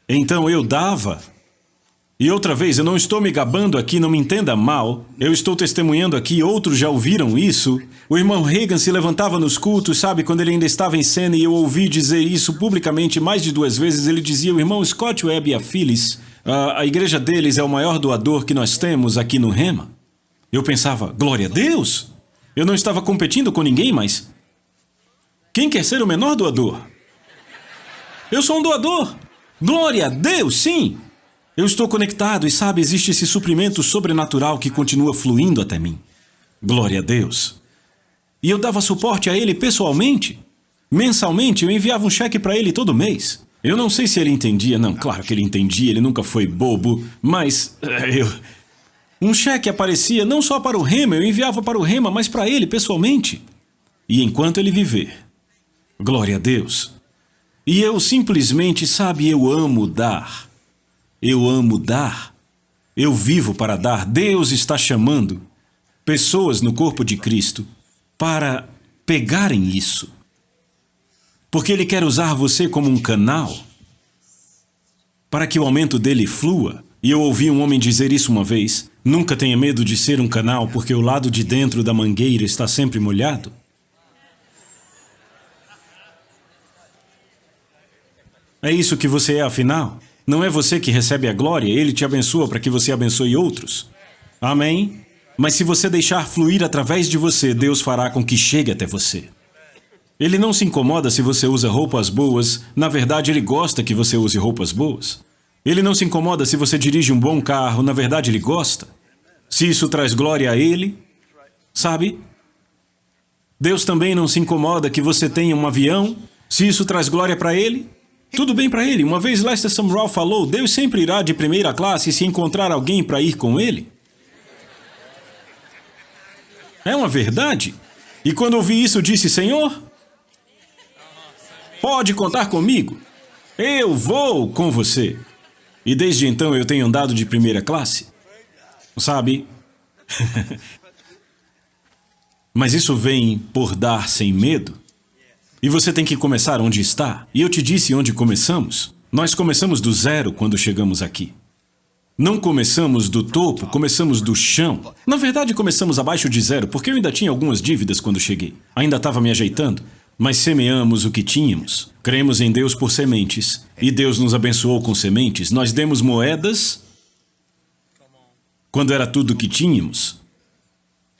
Então eu dava, E outra vez, eu não estou me gabando aqui, não me entenda mal. Eu estou testemunhando aqui, outros já ouviram isso. O irmão Reagan se levantava nos cultos, sabe, quando ele ainda estava em cena, e eu ouvi dizer isso publicamente mais de 2 vezes. Ele dizia, o irmão Scott Webb e a Phyllis, a igreja deles é o maior doador que nós temos aqui no Rema. Eu pensava, glória a Deus! Eu não estava competindo com ninguém, mas... quem quer ser o menor doador? Eu sou um doador! Glória a Deus, sim! Eu estou conectado e, sabe, existe esse suprimento sobrenatural que continua fluindo até mim. Glória a Deus. E eu dava suporte a ele pessoalmente. Mensalmente, eu enviava um cheque para ele todo mês. Eu não sei se ele entendia. Não, claro que ele entendia, ele nunca foi bobo. Mas, um cheque aparecia não só para o Rema, eu enviava para o Rema, mas para ele pessoalmente. E enquanto ele viver. Glória a Deus. E eu simplesmente, sabe, eu amo dar. Eu amo dar. Eu vivo para dar. Deus está chamando pessoas no corpo de Cristo para pegarem isso. Porque Ele quer usar você como um canal para que o aumento dele flua. E eu ouvi um homem dizer isso uma vez. Nunca tenha medo de ser um canal, porque o lado de dentro da mangueira está sempre molhado. É isso que você é, afinal. Não é você que recebe a glória, Ele te abençoa para que você abençoe outros. Amém? Mas se você deixar fluir através de você, Deus fará com que chegue até você. Ele não se incomoda se você usa roupas boas. Na verdade, Ele gosta que você use roupas boas. Ele não se incomoda se você dirige um bom carro. Na verdade, Ele gosta. Se isso traz glória a Ele, sabe? Deus também não se incomoda que você tenha um avião. Se isso traz glória para Ele, tudo bem para Ele. Uma vez Lester Sumrall falou, Deus sempre irá de primeira classe se encontrar alguém para ir com Ele. É uma verdade. E quando ouvi isso, disse, Senhor, pode contar comigo. Eu vou com você. E desde então eu tenho andado de primeira classe. Sabe? Mas isso vem por dar sem medo. E você tem que começar onde está. E eu te disse onde começamos. Nós começamos do zero quando chegamos aqui. Não começamos do topo, começamos do chão. Na verdade, começamos abaixo de zero, porque eu ainda tinha algumas dívidas quando cheguei. Ainda estava me ajeitando. Mas semeamos o que tínhamos. Cremos em Deus por sementes. E Deus nos abençoou com sementes. Nós demos moedas quando era tudo o que tínhamos.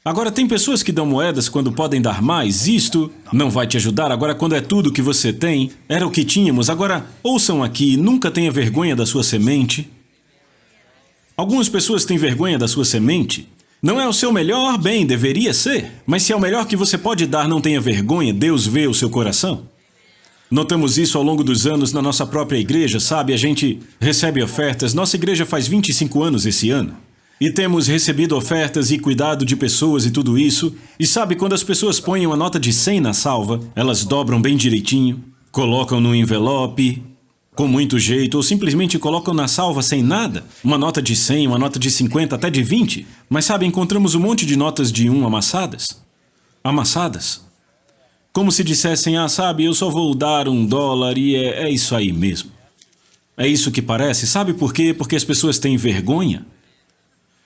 Agora, tem pessoas que dão moedas quando podem dar mais. Isto não vai te ajudar. Agora, quando é tudo que você tem, era o que tínhamos. Agora, ouçam aqui, nunca tenha vergonha da sua semente. Algumas pessoas têm vergonha da sua semente. Não é o seu melhor, bem, deveria ser. Mas se é o melhor que você pode dar, não tenha vergonha, Deus vê o seu coração. Notamos isso ao longo dos anos na nossa própria igreja, sabe? A gente recebe ofertas. Nossa igreja faz 25 anos esse ano. E temos recebido ofertas e cuidado de pessoas e tudo isso. E sabe, quando as pessoas põem uma nota de 100 na salva, elas dobram bem direitinho, colocam no envelope, com muito jeito, ou simplesmente colocam na salva sem nada. Uma nota de 100, uma nota de 50, até de 20. Mas sabe, encontramos um monte de notas de 1 amassadas. Amassadas. Como se dissessem, sabe, eu só vou dar $1 e é isso aí mesmo. É isso que parece. Sabe por quê? Porque as pessoas têm vergonha.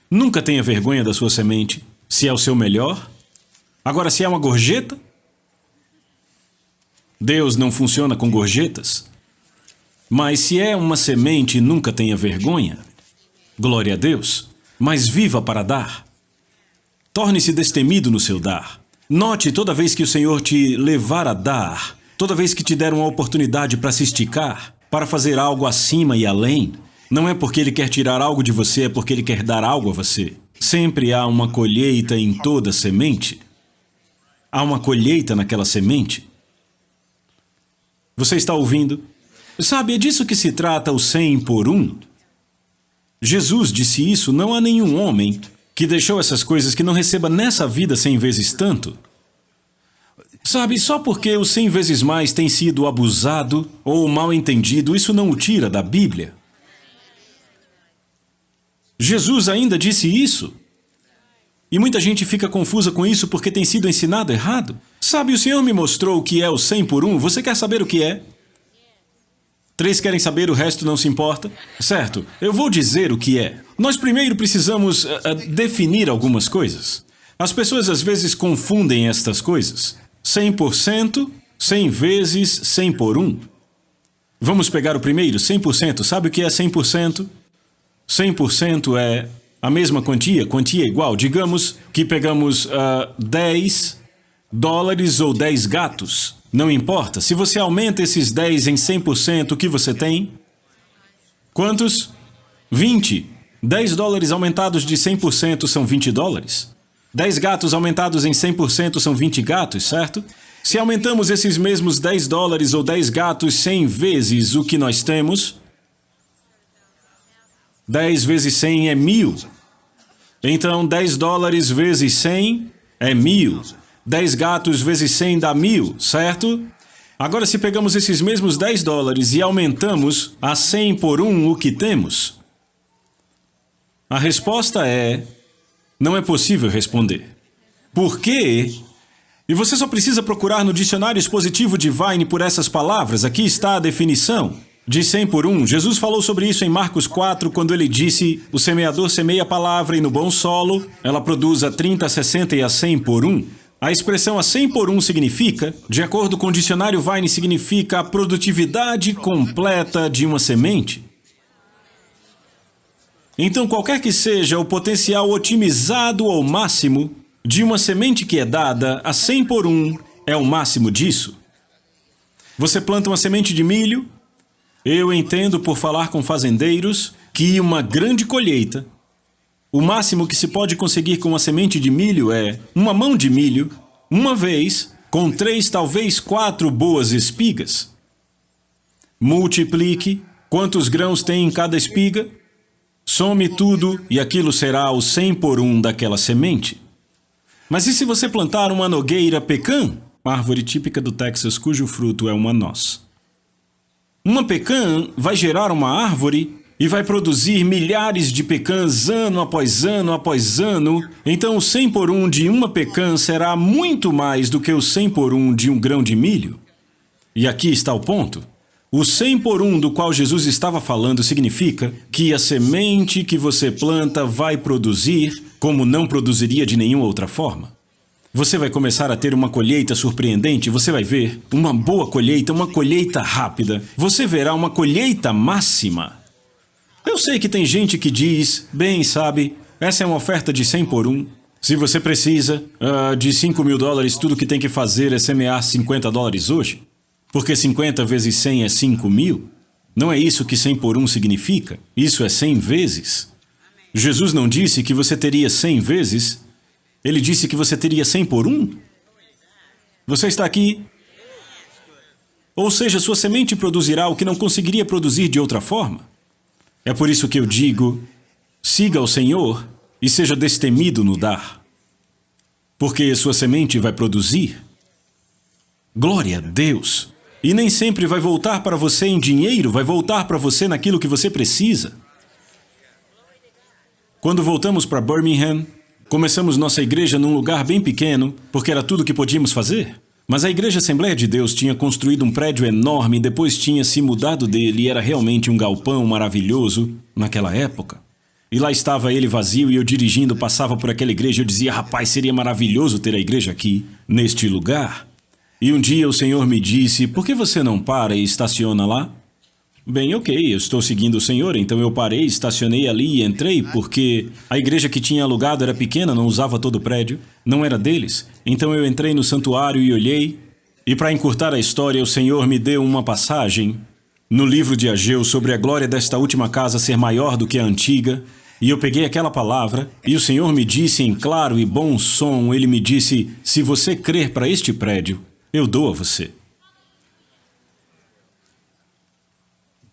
Nunca tenha vergonha da sua semente, se é o seu melhor. Agora, se é uma gorjeta, Deus não funciona com gorjetas. Mas se é uma semente, nunca tenha vergonha. Glória a Deus. Mas viva para dar. Torne-se destemido no seu dar. Note toda vez que o Senhor te levar a dar, toda vez que te der uma oportunidade para se esticar, para fazer algo acima e além, não é porque Ele quer tirar algo de você, é porque Ele quer dar algo a você. Sempre há uma colheita em toda semente. Há uma colheita naquela semente. Você está ouvindo? Sabe, é disso que se trata o 100 por 1. Jesus disse isso, não há nenhum homem que deixou essas coisas que não receba nessa vida 100 vezes tanto. Sabe, só porque o 100 vezes mais tem sido abusado ou mal entendido, isso não o tira da Bíblia. Jesus ainda disse isso. E muita gente fica confusa com isso porque tem sido ensinado errado. Sabe, o Senhor me mostrou o que é o 100 por 1. Você quer saber o que é? 3 querem saber, o resto não se importa? Certo, eu vou dizer o que é. Nós primeiro precisamos definir algumas coisas. As pessoas às vezes confundem estas coisas. 100%, 100 vezes 100 por 1. Vamos pegar o primeiro, 100%. Sabe o que é 100%? 100% é a mesma quantia igual. Digamos que pegamos $10 ou 10 gatos. Não importa. Se você aumenta esses 10 em 100%, o que você tem? Quantos? 20. $10 aumentados de 100% são $20. 10 gatos aumentados em 100% são 20 gatos, certo? Se aumentamos esses mesmos $10 ou 10 gatos 100 vezes o que nós temos, 10 vezes 100 é 1.000. Então, $10 vezes 100 é 1.000. 10 gatos vezes 100 dá 1.000, certo? Agora, se pegamos esses mesmos $10 e aumentamos a 100 por 1 o que temos, a resposta é: não é possível responder. Por quê? E você só precisa procurar no dicionário expositivo Divine por essas palavras. Aqui está a definição de 100 por 1. Jesus falou sobre isso em Marcos 4, quando ele disse: o semeador semeia a palavra e no bom solo ela produz a 30, a 60 e a 100 por 1. A expressão a 100 por 1 significa, de acordo com o dicionário Vine, significa a produtividade completa de uma semente. Então, qualquer que seja o potencial otimizado ao máximo de uma semente que é dada, a 100 por 1 é o máximo disso. Você planta uma semente de milho. Eu entendo, por falar com fazendeiros, que uma grande colheita, o máximo que se pode conseguir com uma semente de milho é uma mão de milho, uma vez, com 3, talvez 4 boas espigas. Multiplique quantos grãos tem em cada espiga, some tudo e aquilo será o 100 por 1 daquela semente. Mas e se você plantar uma nogueira pecan, árvore típica do Texas cujo fruto é uma noz? Uma pecan vai gerar uma árvore e vai produzir milhares de pecãs ano após ano após ano. Então o 100 por 1 de uma pecan será muito mais do que o 100 por 1 de um grão de milho. E aqui está o ponto. O 100 por 1 do qual Jesus estava falando significa que a semente que você planta vai produzir como não produziria de nenhuma outra forma. Você vai começar a ter uma colheita surpreendente, você vai ver uma boa colheita, uma colheita rápida. Você verá uma colheita máxima. Eu sei que tem gente que diz, bem, sabe, essa é uma oferta de 100 por 1. Se você precisa de $5.000, tudo que tem que fazer é semear $50 hoje. Porque 50 vezes 100 é 5.000. Não é isso que 100 por 1 significa. Isso é 100 vezes. Jesus não disse que você teria 100 vezes. Ele disse que você teria 100 por 1. Você está aqui? Ou seja, sua semente produzirá o que não conseguiria produzir de outra forma. É por isso que eu digo, siga o Senhor e seja destemido no dar. Porque sua semente vai produzir. Glória a Deus! E nem sempre vai voltar para você em dinheiro, vai voltar para você naquilo que você precisa. Quando voltamos para Birmingham, começamos nossa igreja num lugar bem pequeno, porque era tudo que podíamos fazer. Mas a Igreja Assembleia de Deus tinha construído um prédio enorme e depois tinha se mudado dele e era realmente um galpão maravilhoso naquela época. E lá estava ele vazio e eu dirigindo passava por aquela igreja e eu dizia, rapaz, seria maravilhoso ter a igreja aqui, neste lugar. E um dia o Senhor me disse, por que você não para e estaciona lá? Bem, ok, eu estou seguindo o Senhor, então eu parei, estacionei ali e entrei, porque a igreja que tinha alugado era pequena, não usava todo o prédio, não era deles. Então eu entrei no santuário e olhei, e para encurtar a história, o Senhor me deu uma passagem no livro de Ageu sobre a glória desta última casa ser maior do que a antiga, e eu peguei aquela palavra, e o Senhor me disse em claro e bom som, ele me disse, se você crer para este prédio, eu dou a você.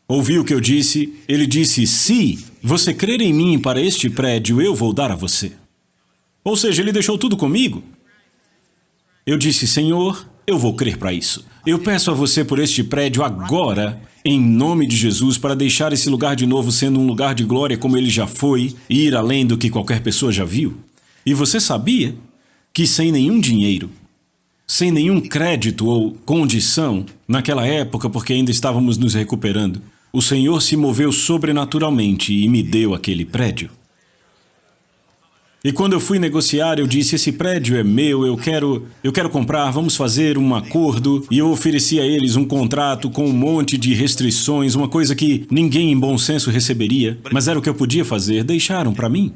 Ouviu o que eu disse? Ele disse, se você crer em mim para este prédio, eu vou dar a você. Ou seja, ele deixou tudo comigo. Eu disse, Senhor, eu vou crer para isso. Eu peço a você por este prédio agora, em nome de Jesus, para deixar esse lugar de novo sendo um lugar de glória como ele já foi, e ir além do que qualquer pessoa já viu. E você sabia que sem nenhum dinheiro, sem nenhum crédito ou condição, naquela época, porque ainda estávamos nos recuperando, o Senhor se moveu sobrenaturalmente e me deu aquele prédio. E quando eu fui negociar, eu disse, esse prédio é meu, eu quero comprar, vamos fazer um acordo. E eu ofereci a eles um contrato com um monte de restrições, uma coisa que ninguém em bom senso receberia, mas era o que eu podia fazer, deixaram para mim.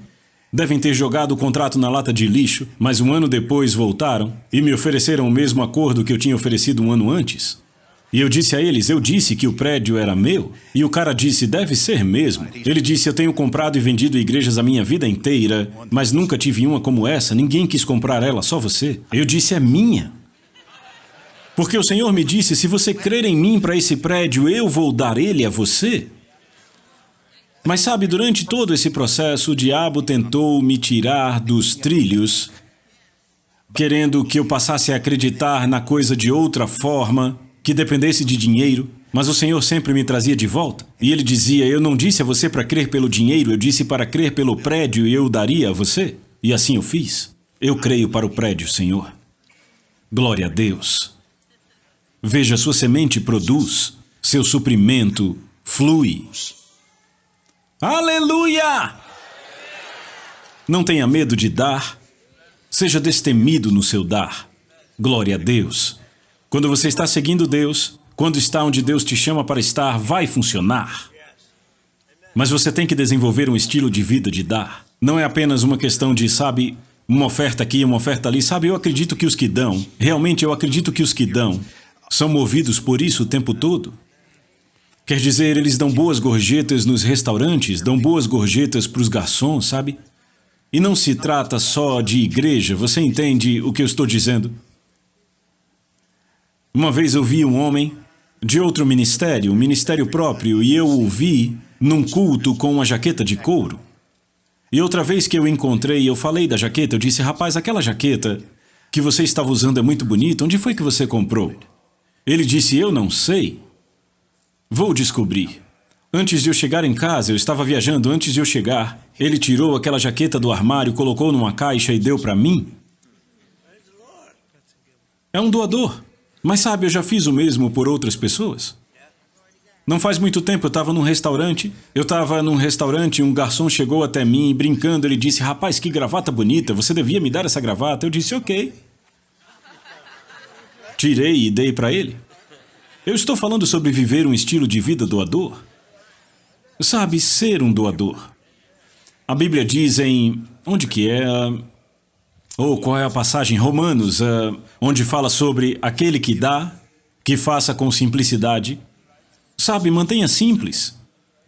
Devem ter jogado o contrato na lata de lixo, mas um ano depois voltaram e me ofereceram o mesmo acordo que eu tinha oferecido um ano antes. E eu disse a eles, eu disse que o prédio era meu. E o cara disse, deve ser mesmo. Ele disse, eu tenho comprado e vendido igrejas a minha vida inteira, mas nunca tive uma como essa, ninguém quis comprar ela, só você. Eu disse, é minha. Porque o Senhor me disse, se você crer em mim para esse prédio, eu vou dar ele a você. Mas sabe, durante todo esse processo, o diabo tentou me tirar dos trilhos, querendo que eu passasse a acreditar na coisa de outra forma, que dependesse de dinheiro, mas o Senhor sempre me trazia de volta. E Ele dizia, eu não disse a você para crer pelo dinheiro, eu disse para crer pelo prédio e eu daria a você. E assim eu fiz. Eu creio para o prédio, Senhor. Glória a Deus. Veja, sua semente produz, seu suprimento flui. Aleluia! Não tenha medo de dar, seja destemido no seu dar. Glória a Deus. Quando você está seguindo Deus, quando está onde Deus te chama para estar, vai funcionar. Mas você tem que desenvolver um estilo de vida de dar. Não é apenas uma questão de, sabe, uma oferta aqui, uma oferta ali. Sabe, eu acredito que os que dão, realmente eu acredito que os que dão, são movidos por isso o tempo todo. Quer dizer, eles dão boas gorjetas nos restaurantes, dão boas gorjetas para os garçons, sabe? E não se trata só de igreja, você entende o que eu estou dizendo? Uma vez eu vi um homem de outro ministério, um ministério próprio, e eu o vi num culto com uma jaqueta de couro. E outra vez que eu o encontrei, eu falei da jaqueta, eu disse, rapaz, aquela jaqueta que você estava usando é muito bonita, onde foi que você comprou? Ele disse, eu não sei. Vou descobrir. Antes de eu chegar em casa, eu estava viajando, antes de eu chegar, ele tirou aquela jaqueta do armário, colocou numa caixa e deu para mim. É um doador. Mas sabe, eu já fiz o mesmo por outras pessoas. Não faz muito tempo eu estava num restaurante, e um garçom chegou até mim, brincando, ele disse, rapaz, que gravata bonita, você devia me dar essa gravata. Eu disse, ok. Tirei e dei para ele. Eu estou falando sobre viver um estilo de vida doador. Sabe, ser um doador. A Bíblia diz em... onde que é? Qual é a passagem? Romanos, onde fala sobre aquele que dá, que faça com simplicidade. Sabe, mantenha simples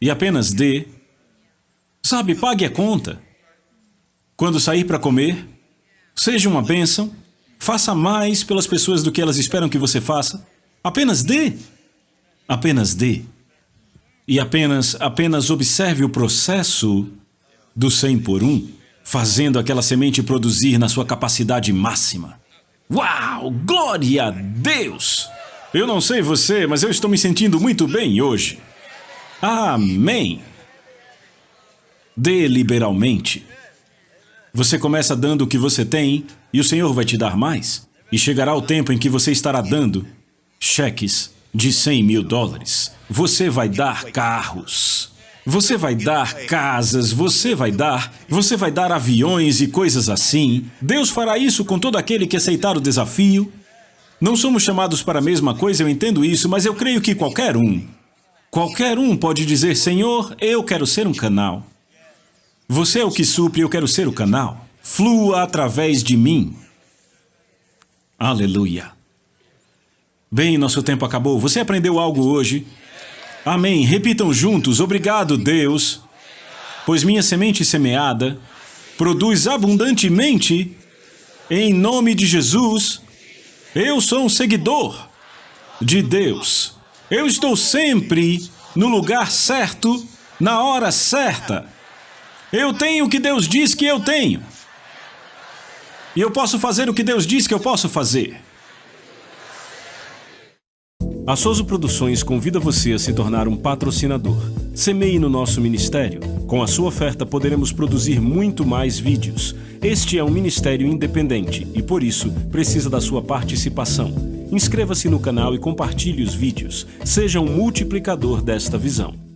e apenas dê. Sabe, pague a conta. Quando sair para comer, seja uma bênção, faça mais pelas pessoas do que elas esperam que você faça. Apenas dê. Apenas dê. E apenas observe o processo do 100 por 1. Fazendo aquela semente produzir na sua capacidade máxima. Uau! Glória a Deus! Eu não sei você, mas eu estou me sentindo muito bem hoje. Amém! Dê liberalmente. Você começa dando o que você tem e o Senhor vai te dar mais. E chegará o tempo em que você estará dando cheques de $100 mil. Você vai dar carros. Você vai dar casas, você vai dar aviões e coisas assim. Deus fará isso com todo aquele que aceitar o desafio. Não somos chamados para a mesma coisa, eu entendo isso, mas eu creio que qualquer um pode dizer, Senhor, eu quero ser um canal. Você é o que supre, eu quero ser o canal. Flua através de mim. Aleluia. Bem, nosso tempo acabou. Você aprendeu algo hoje? Amém. Repitam juntos. Obrigado, Deus, pois minha semente semeada produz abundantemente. Em nome de Jesus, eu sou um seguidor de Deus. Eu estou sempre no lugar certo, na hora certa. Eu tenho o que Deus diz que eu tenho. E eu posso fazer o que Deus diz que eu posso fazer. A Souza Produções convida você a se tornar um patrocinador. Semeie no nosso ministério. Com a sua oferta poderemos produzir muito mais vídeos. Este é um ministério independente e, por isso, precisa da sua participação. Inscreva-se no canal e compartilhe os vídeos. Seja um multiplicador desta visão.